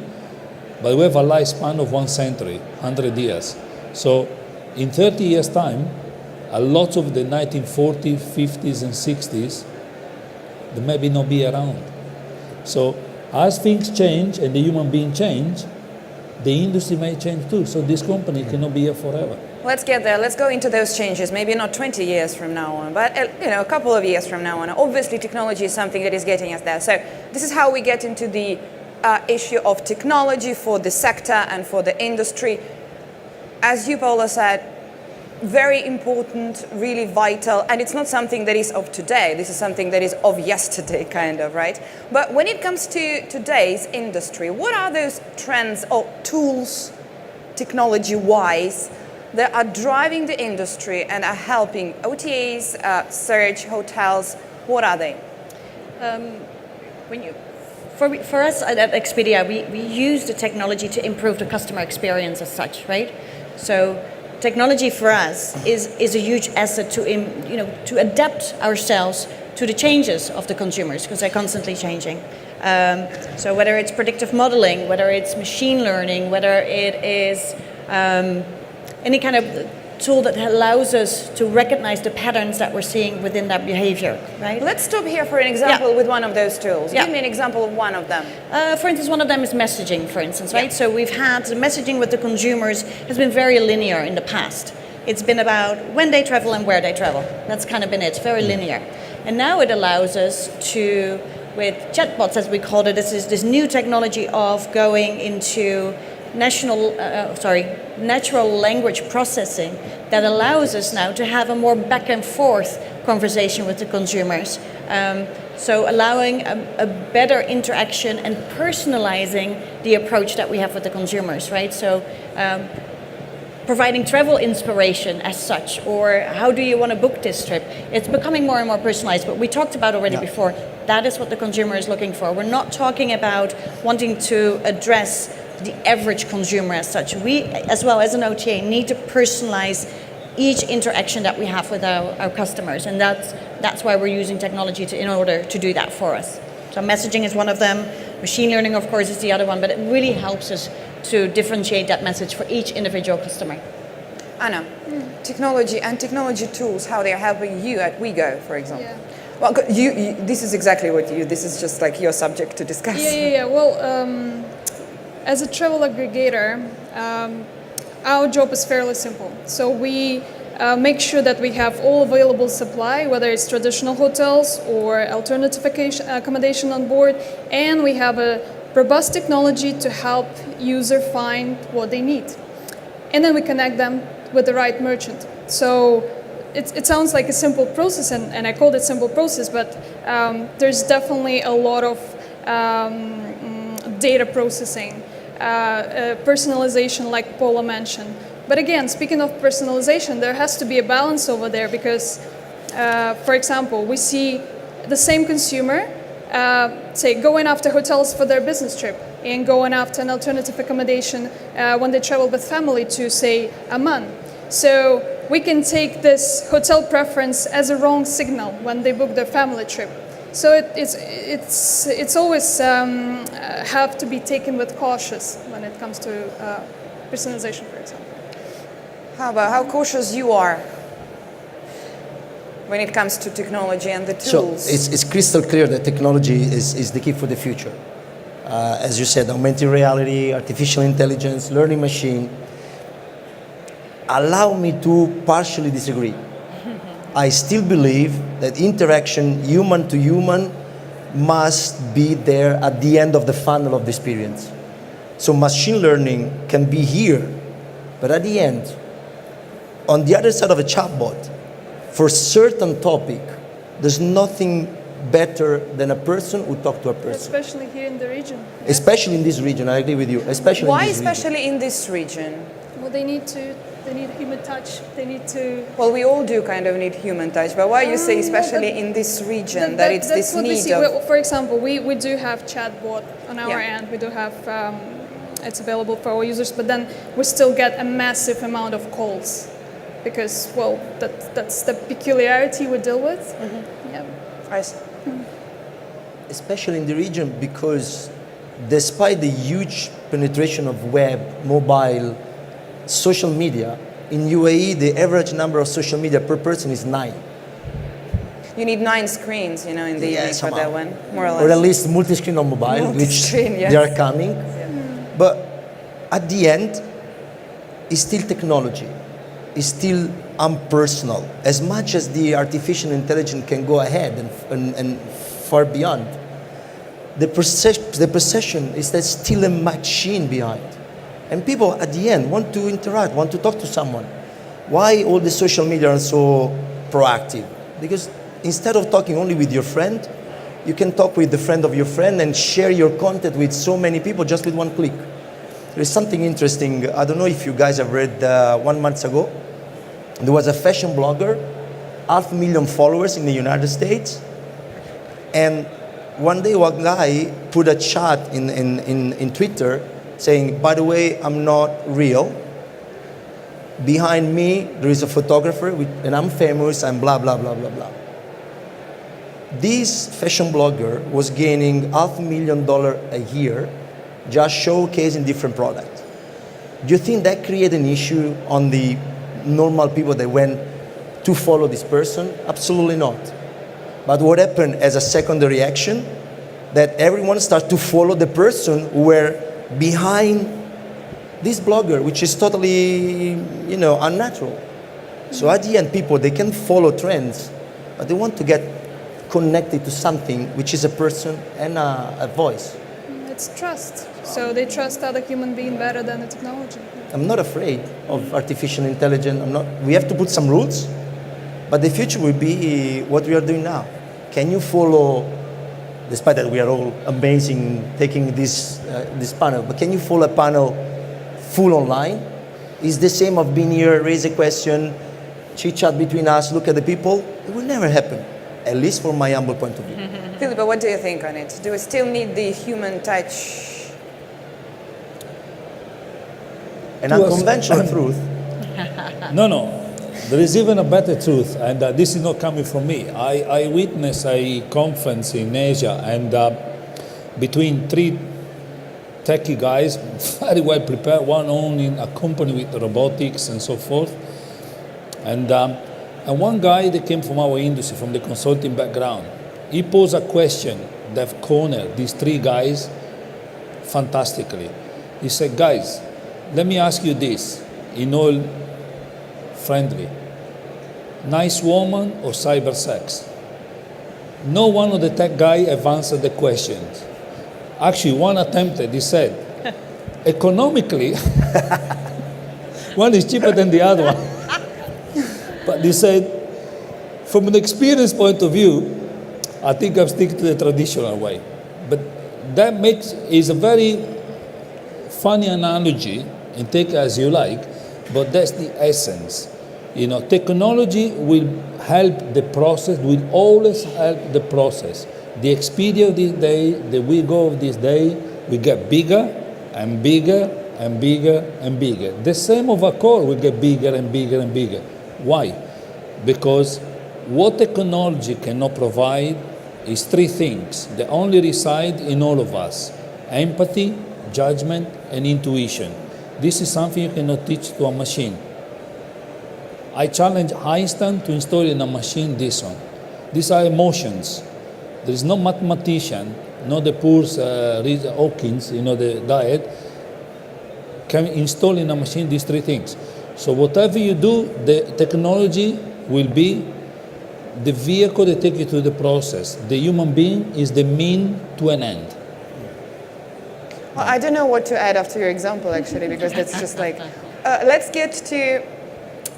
but we have a lifespan of 1 century, 100 years. So in 30 years' time, a lot of the 1940s, 50s, and 60s, they maybe not be around. So as things change and the human being change, the industry may change too. So this company cannot be here forever. Let's get there. Let's go into those changes. Maybe not 20 years from now on, but a couple of years from now on. Obviously, technology is something that is getting us there. So this is how we get into the issue of technology for the sector and for the industry. As you, Paula, said, very important, really vital, and it's not something that is of today. This is something that is of yesterday, kind of, right? But when it comes to today's industry, what are those trends or tools, technology-wise, that are driving the industry and are helping OTAs, search, hotels? What are they? For us at Expedia, we use the technology to improve the customer experience as such, right? So technology for us is a huge asset to adapt ourselves to the changes of the consumers, because they're constantly changing. So whether it's predictive modeling, whether it's machine learning, whether it is any kind of tool that allows us to recognize the patterns that we're seeing within that behavior, right? Let's stop here for an example with one of those tools. Yeah. Give me an example of one of them. For instance, one of them is messaging, for instance, right? Yeah. So we've had the messaging with the consumers has been very linear in the past. It's been about when they travel and where they travel. That's kind of been it. It's very linear. And now it allows us to, with chatbots, as we called it, this new technology of going into natural language processing that allows us now to have a more back and forth conversation with the consumers. So allowing a better interaction and personalizing the approach that we have with the consumers, right? So providing travel inspiration as such, or how do you want to book this trip? It's becoming more and more personalized, but we talked about already before, that is what the consumer is looking for. We're not talking about wanting to address the average consumer as such. We, as well as an OTA, need to personalize each interaction that we have with our customers, and that's why we're using technology in order to do that for us. So messaging is one of them, machine learning of course is the other one, but it really helps us to differentiate that message for each individual customer. Anna, technology and technology tools, how they are helping you at WeGo, for example. Yeah. Well, this is exactly what this is just like your subject to discuss. Yeah. Well, as a travel aggregator, our job is fairly simple. So we make sure that we have all available supply, whether it's traditional hotels or alternative accommodation on board, and we have a robust technology to help user find what they need. And then we connect them with the right merchant. So it sounds like a simple process, and I called it simple process, but there's definitely a lot of data processing, personalization, like Paula mentioned. But again, speaking of personalization, there has to be a balance over there because, for example, we see the same consumer, say, going after hotels for their business trip and going after an alternative accommodation when they travel with family to, say, Amman. So we can take this hotel preference as a wrong signal when they book their family trip. So it's always have to be taken with cautious when it comes to personalization, for example. How cautious you are when it comes to technology and the So tools? it's crystal clear that technology is the key for the future. As you said, augmented reality, artificial intelligence, learning machine. Allow me to partially disagree. I still believe that interaction, human to human, must be there at the end of the funnel of the experience. So machine learning can be here, but at the end, on the other side of a chatbot, for certain topic, there's nothing better than a person who talks to a person. Especially here in the region. Especially in this region, I agree with you. Especially Why in this region. especially in this region? Well, they need human touch. They need to. Well, we all do kind of need human touch, but why you say especially in this region, that it's that's this what we need see. of... Well, for example, we do have chatbot on our Yeah. end. We do have it's available for our users, but then we still get a massive amount of calls because, well, that's the peculiarity we deal with. Yeah. I see. Especially in the region, because despite the huge penetration of web, mobile, social media, in UAE the average number of social media per person is 9. You need 9 screens, in the evening for somehow. that one, more or less. Or at least multi-screen on mobile, Multi-screen, which yes. they are coming. But at the end, it's still technology. It's still impersonal. As much as the artificial intelligence can go ahead and far beyond, the perception is there's still a machine behind. And people at the end want to interact, want to talk to someone. Why all the social media are so proactive? Because instead of talking only with your friend, you can talk with the friend of your friend and share your content with so many people just with one click. There is something interesting. I don't know if you guys have read 1 month ago. There was a fashion blogger, 500,000 followers in the United States. And one day one guy put a chat in Twitter saying, by the way, I'm not real. Behind me, there is a photographer and I'm famous and blah, blah, blah, blah, blah. This fashion blogger was gaining $500,000 a year just showcasing different products. Do you think that created an issue on the normal people that went to follow this person? Absolutely not. But what happened as a secondary action, that everyone started to follow the person who were behind this blogger, which is totally, unnatural. So at the end, people, they can follow trends, but they want to get connected to something which is a person and a voice. It's trust. So they trust other human being better than the technology. I'm not afraid of artificial intelligence. We have to put some rules, but the future will be what we are doing now. Can you follow, despite that we are all amazing taking this panel, but can you follow a panel full online? Is the same of being here, raise a question, chit chat between us, look at the people? It will never happen, at least from my humble point of view. Philippa, what do you think on it? Do we still need the human touch? To An us- unconventional truth. No. There is even a better truth, and this is not coming from me. I witnessed a conference in Asia, and between 3 techie guys, very well prepared, one owning a company with robotics and so forth. And one guy that came from our industry, from the consulting background, he posed a question that cornered these 3 guys fantastically. He said, guys, let me ask you this, in all friendly. Nice woman or cyber sex? No one of the tech guy have answered the questions. Actually, one attempted, he said, economically, one is cheaper than the other one. But he said, from an experience point of view, I think I'll stick to the traditional way. But that is a very funny analogy, and take it as you like, but that's the essence. Technology will help the process, will always help the process. The Expedia of this day, the WeGo of this day, will get bigger and bigger and bigger and bigger. The same of Accor will get bigger and bigger and bigger. Why? Because what technology cannot provide is 3 things that only reside in all of us: empathy, judgment, and intuition. This is something you cannot teach to a machine. I challenge Einstein to install in a machine this one. These are emotions. There is no mathematician, no the poor Hawkins, the diet, can install in a machine these three things. So whatever you do, the technology will be the vehicle that takes you through the process. The human being is the mean to an end. Well, I don't know what to add after your example, actually, because that's just like... let's get to...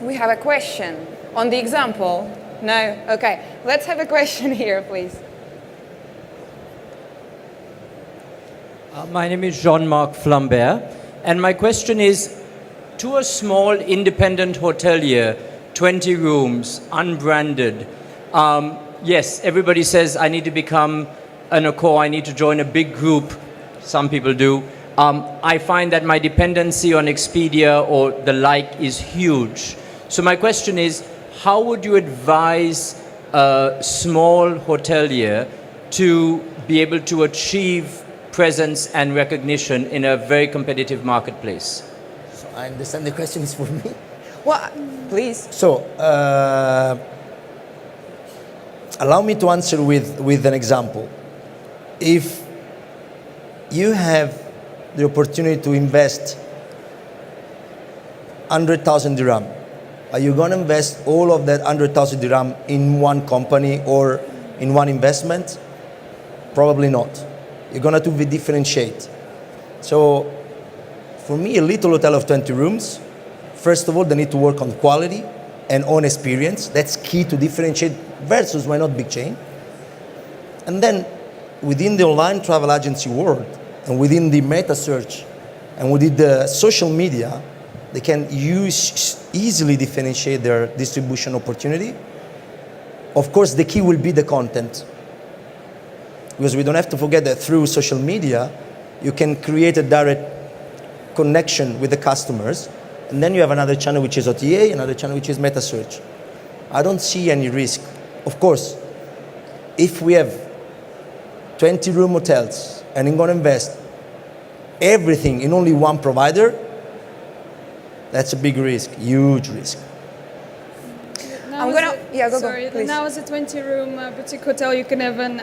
We have a question on the example. No? Okay. Let's have a question here, please. My name is Jean-Marc Flambert, and my question is, to a small independent hotelier, 20 rooms, unbranded, yes, everybody says, I need to become an Accor, I need to join a big group. Some people do. I find that my dependency on Expedia or the like is huge. So my question is, how would you advise a small hotelier to be able to achieve presence and recognition in a very competitive marketplace? So I understand the question is for me. Well, please. So, allow me to answer with an example. If you have the opportunity to invest 100,000 dirham, are you going to invest all of that 100,000 dirham in one company or in one investment? Probably not. You're going to differentiate. So, for me, a little hotel of 20 rooms, first of all, they need to work on quality and on experience. That's key to differentiate versus why not big chain. And then within the online travel agency world and within the meta search and within the social media, they can easily differentiate their distribution opportunity. Of course, the key will be the content. Because we don't have to forget that through social media, you can create a direct connection with the customers. And then you have another channel which is OTA, another channel which is meta search. I don't see any risk. Of course, if we have 20 room hotels and I'm going to invest everything in only one provider, that's a big risk, huge risk. Now now as a 20-room boutique hotel, you can even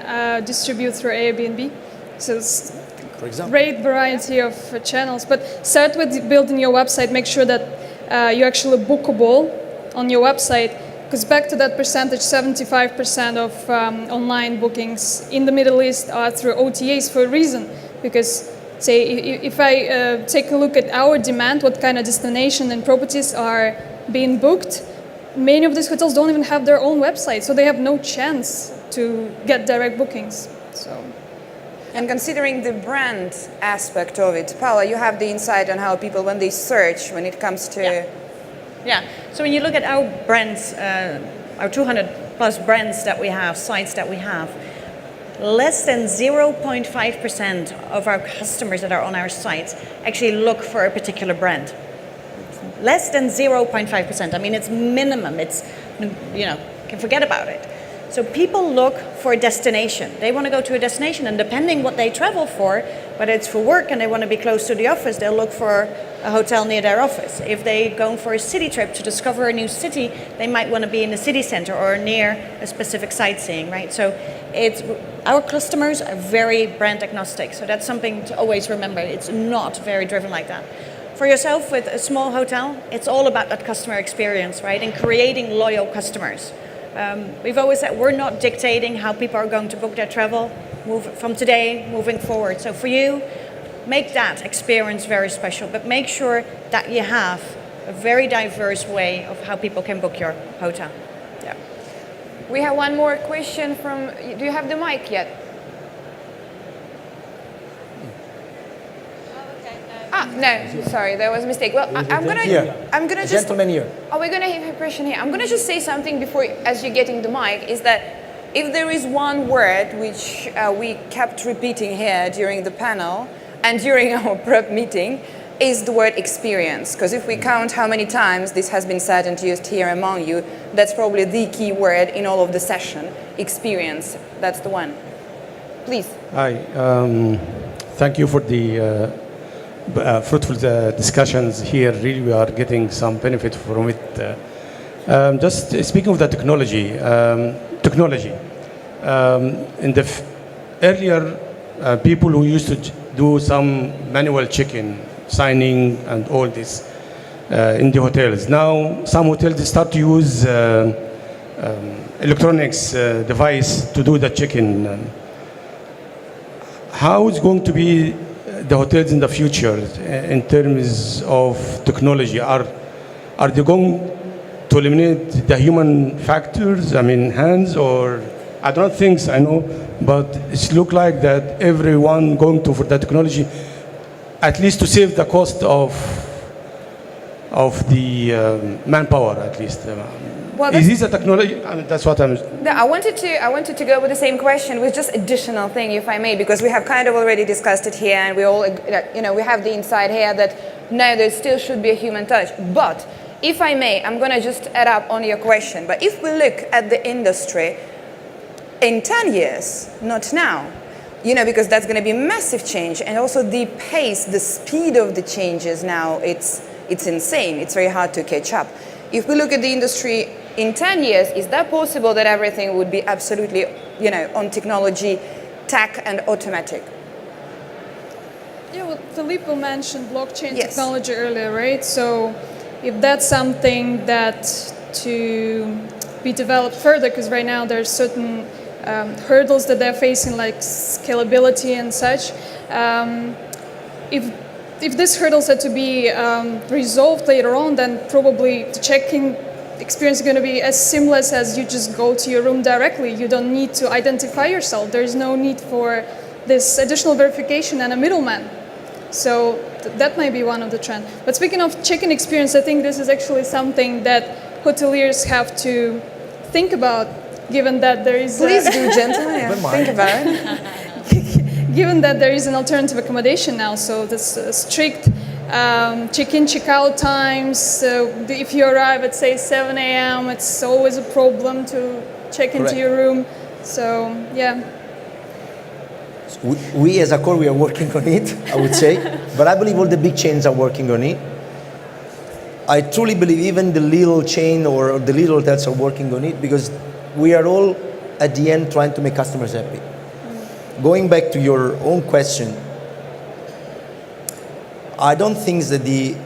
distribute through Airbnb. So it's For example. great variety of channels. But start with building your website. Make sure that you're actually bookable on your website. Because back to that percentage, 75% of online bookings in the Middle East are through OTAs for a reason. Because say if I take a look at our demand, what kind of destination and properties are being booked, many of these hotels don't even have their own website, so they have no chance to get direct bookings. So, and considering the brand aspect of it, Paula, you have the insight on how people, when they search, when it comes to... Yeah, so when you look at our brands, our 200 plus brands that we have, sites that we have, less than 0.5% of our customers that are on our sites actually look for a particular brand. Less than 0.5%. I mean, it's minimum. It's, can forget about it. So people look for a destination. They want to go to a destination, and depending what they travel for, whether it's for work and they want to be close to the office, they'll look for a hotel near their office. If they're going for a city trip to discover a new city, they might want to be in the city center or near a specific sightseeing, right? So our customers are very brand agnostic. So that's something to always remember. It's not very driven like that. For yourself with a small hotel, it's all about that customer experience, right? And creating loyal customers. We've always said we're not dictating how people are going to book their travel from today moving forward. So for you, make that experience very special, but make sure that you have a very diverse way of how people can book your hotel. Yeah. We have one more question from, do you have the mic yet? No, sorry, there was a mistake. Well, I'm gonna just... Gentleman here. Oh, we're gonna have a question here. I'm gonna just say something before, as you're getting the mic, is that if there is one word which we kept repeating here during the panel and during our prep meeting, is the word experience. Because if we count how many times this has been said and used here among you, that's probably the key word in all of the session. Experience, that's the one. Please. Hi, thank you for the fruitful discussions here. Really, we are getting some benefit from it. Just speaking of the technology, in the earlier people who used to do some manual check-in, signing, and all this in the hotels. Now some hotels start to use electronics device to do the check-in. How is going to be the hotels in the future in terms of technology? Are they going to eliminate the human factors, I mean hands, or I don't think so, I know, but it looks like that everyone going to for the technology, at least to save the cost of the manpower, at least. Well, is this a technology? I mean, that's what I'm. No, I wanted to go with the same question with just additional thing, if I may, because we have kind of already discussed it here, and we all, we have the insight here that no, there still should be a human touch. But if I may, I'm going to just add up on your question. But if we look at the industry in 10 years, not now, because that's going to be massive change, and also the pace, the speed of the changes now, it's insane. It's very hard to catch up. If we look at the industry in 10 years, is that possible that everything would be absolutely, on technology, tech, and automatic? Yeah, well, Filippo mentioned blockchain Yes. technology earlier, right? So if that's something that to be developed further, because right now there's certain hurdles that they're facing, like scalability and such. If these hurdles are to be resolved later on, then probably the check-in experience is going to be as seamless as you just go to your room directly. You don't need to identify yourself. There's no need for this additional verification and a middleman. So that might be one of the trends. But speaking of check-in experience, I think this is actually something that hoteliers have to think about, given that there is... Please do, gentlemen. Yeah, think about it. Given that there is an alternative accommodation now, so this strict check-in, check-out times. So if you arrive at, say, 7 a.m., it's always a problem to check into your room. So, yeah. We as Accor, we are working on it, I would say. But I believe all the big chains are working on it. I truly believe even the little chain or the little hotels are working on it, because we are all, at the end, trying to make customers happy. Going back to your own question, I don't think that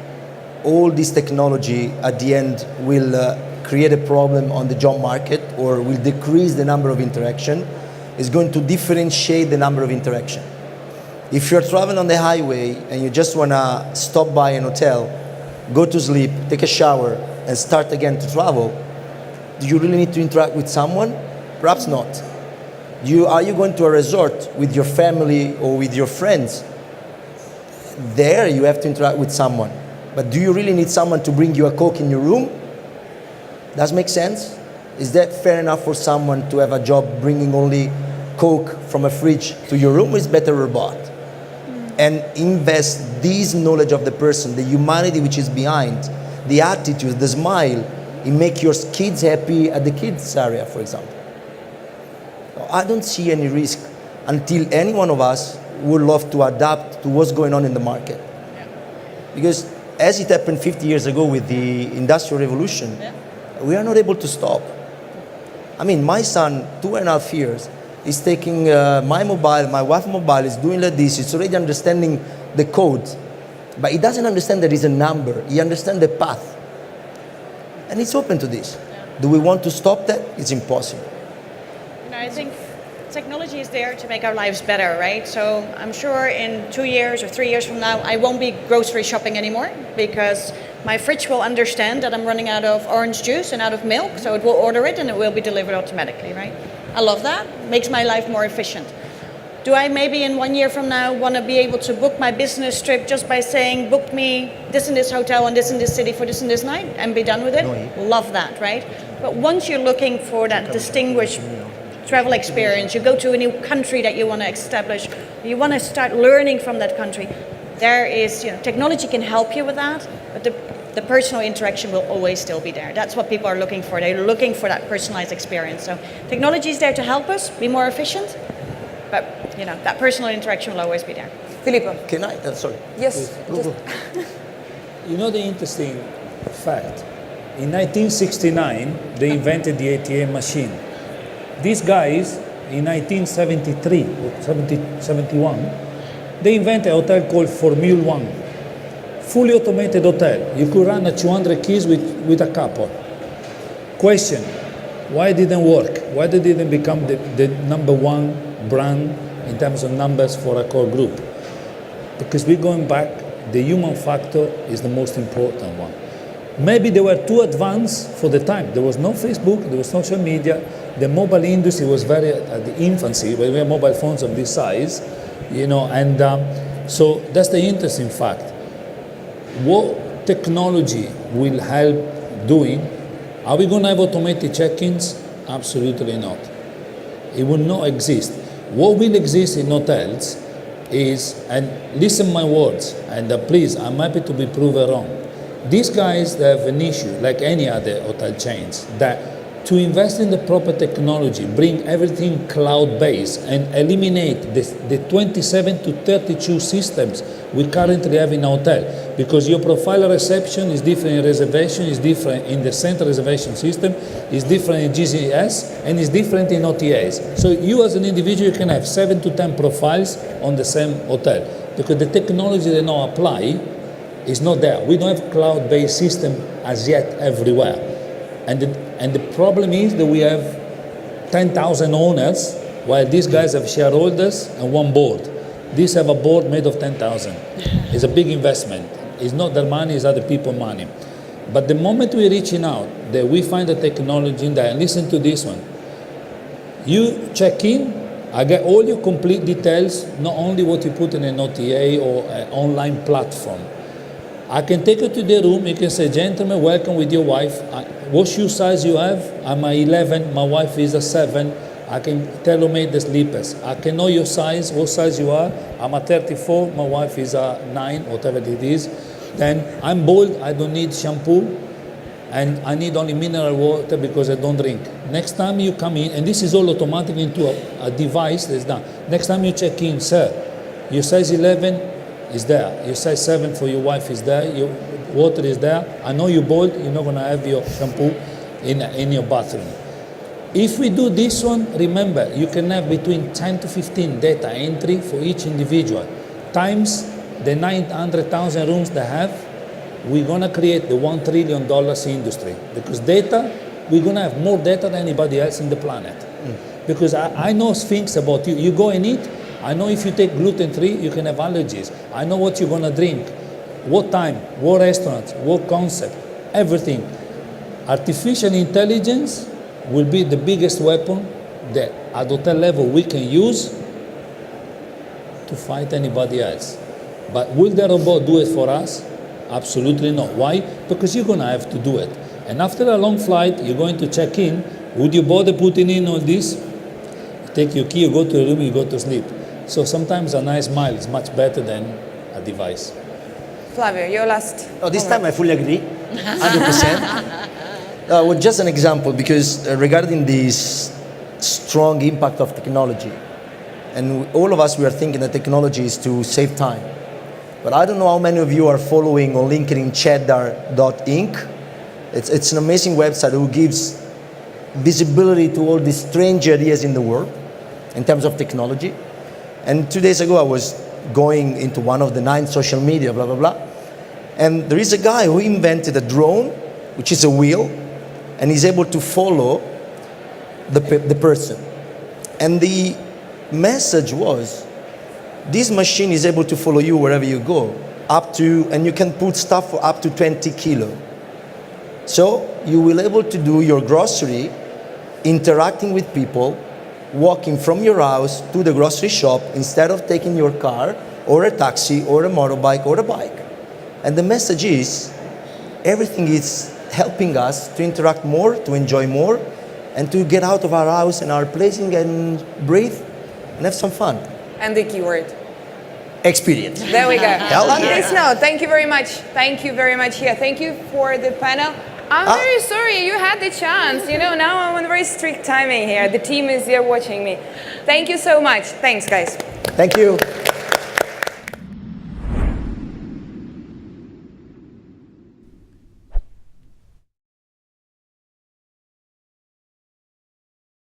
all this technology at the end will create a problem on the job market or will decrease the number of interaction. It's going to differentiate the number of interaction. If you're traveling on the highway and you just want to stop by an hotel, go to sleep, take a shower, and start again to travel, do you really need to interact with someone? Perhaps not. Are you going to a resort with your family or with your friends? There you have to interact with someone. But do you really need someone to bring you a Coke in your room? Does it make sense? Is that fair enough for someone to have a job bringing only Coke from a fridge to your room, or is better a robot? And invest this knowledge of the person, the humanity which is behind, the attitude, the smile, in make your kids happy at the kids area, for example. I don't see any risk until any one of us would love to adapt to what's going on in the market. Because as it happened 50 years ago with the Industrial Revolution, we are not able to stop. I mean, my son, 2.5 years, is taking my mobile, my wife's mobile, is doing like this, it's already understanding the code, but he doesn't understand there is a number, he understands the path. And it's open to this. Do we want to stop that? It's impossible. I think technology is there to make our lives better, right? So I'm sure in 2 years or 3 years from now, I won't be grocery shopping anymore, because my fridge will understand that I'm running out of orange juice and out of milk, so it will order it and it will be delivered automatically, right? I love that. Makes my life more efficient. Do I maybe in 1 year from now want to be able to book my business trip just by saying, book me this in this hotel and this in this city for this and this night, and be done with it? Love that, right? But once you're looking for that distinguished travel experience, you go to a new country that you want to establish, you want to start learning from that country, there is, technology can help you with that, but the personal interaction will always still be there. That's what people are looking for. They're looking for that personalized experience. So technology is there to help us be more efficient, but that personal interaction will always be there. Filippo. Can I? Sorry. Yes. The interesting fact In 1969, they invented the ATM machine. These guys, in 1973 or 71, they invented a hotel called Formula One. Fully automated hotel. You could run at 200 keys with a couple. Question, why it didn't work? Why did it didn't become the number one brand in terms of numbers for a core group? Because we're going back, the human factor is the most important one. Maybe they were too advanced for the time. There was no Facebook, there was social media. The mobile industry was very at the infancy, when we have mobile phones of this size, and so that's the interesting fact. What technology will help doing? Are we going to have automated check-ins? Absolutely not. It will not exist. What will exist in hotels is, and listen my words, and please, I'm happy to be proven wrong. These guys, they have an issue, like any other hotel chains, that to invest in the proper technology, bring everything cloud-based, and eliminate the 27 to 32 systems we currently have in a hotel. Because your profile reception is different in reservation, is different in the central reservation system, is different in GCS, and is different in OTAs. So you as an individual, you can have 7 to 10 profiles on the same hotel. Because the technology they now apply is not there. We don't have cloud-based system as yet everywhere. And the problem is that we have 10,000 owners, while these guys have shareholders and one board. These have a board made of 10,000. It's a big investment. It's not their money, it's other people's money. But the moment we're reaching out, that we find the technology in there, and listen to this one. You check in, I get all your complete details, not only what you put in an OTA or an online platform. I can take you to the room, you can say, gentlemen, welcome with your wife. What shoe size you have? I'm a 11, my wife is a 7. I can tailor-made the slippers. I can know your size, what size you are. I'm a 34, my wife is a 9, whatever it is. Then I'm bald, I don't need shampoo, and I need only mineral water because I don't drink. Next time you come in, and this is all automatic into a device that's done. Next time you check in, sir, your size 11 is there. Your size 7 for your wife is there. Your water is there. I know you're bald, you're not going to have your shampoo in your bathroom. If we do this one, remember, you can have between 10 to 15 data entry for each individual. Times the 900,000 rooms they have, we're going to create the $1 trillion industry. Because data, we're going to have more data than anybody else in the planet. Because I know things about you. You go and eat, I know if you take gluten-free, you can have allergies. I know what you're going to drink, what time, what restaurants, what concept, everything. Artificial intelligence will be the biggest weapon that at hotel level we can use to fight anybody else. But will the robot do it for us? Absolutely not. Why? Because you're going to have to do it. And after a long flight, you're going to check in. Would you bother putting in all this? You take your key, you go to a room, you go to sleep. So sometimes a nice smile is much better than a device. Flavio, your last. Oh, this time I fully agree, 100%. Well, just an example, because regarding this strong impact of technology, and all of us, we are thinking that technology is to save time. But I don't know how many of you are following on LinkedIn cheddar.inc. It's an amazing website who gives visibility to all these strange ideas in the world in terms of technology. And 2 days ago, I was going into one of the 9 social media, blah, blah, blah. And there is a guy who invented a drone, which is a wheel, and he's able to follow the person. And the message was, this machine is able to follow you wherever you go, and you can put stuff for up to 20 kilo. So you will able to do your grocery, interacting with people, walking from your house to the grocery shop instead of taking your car or a taxi or a motorbike or a bike. And the message is, everything is helping us to interact more, to enjoy more, and to get out of our house and our place and breathe and have some fun. And the keyword. Experience. There we go. On yeah. this note, thank you very much. Thank you very much here. Thank you for the panel. I'm very sorry you had the chance. Now I'm on very strict timing here. The team is here watching me. Thank you so much. Thanks, guys. Thank you.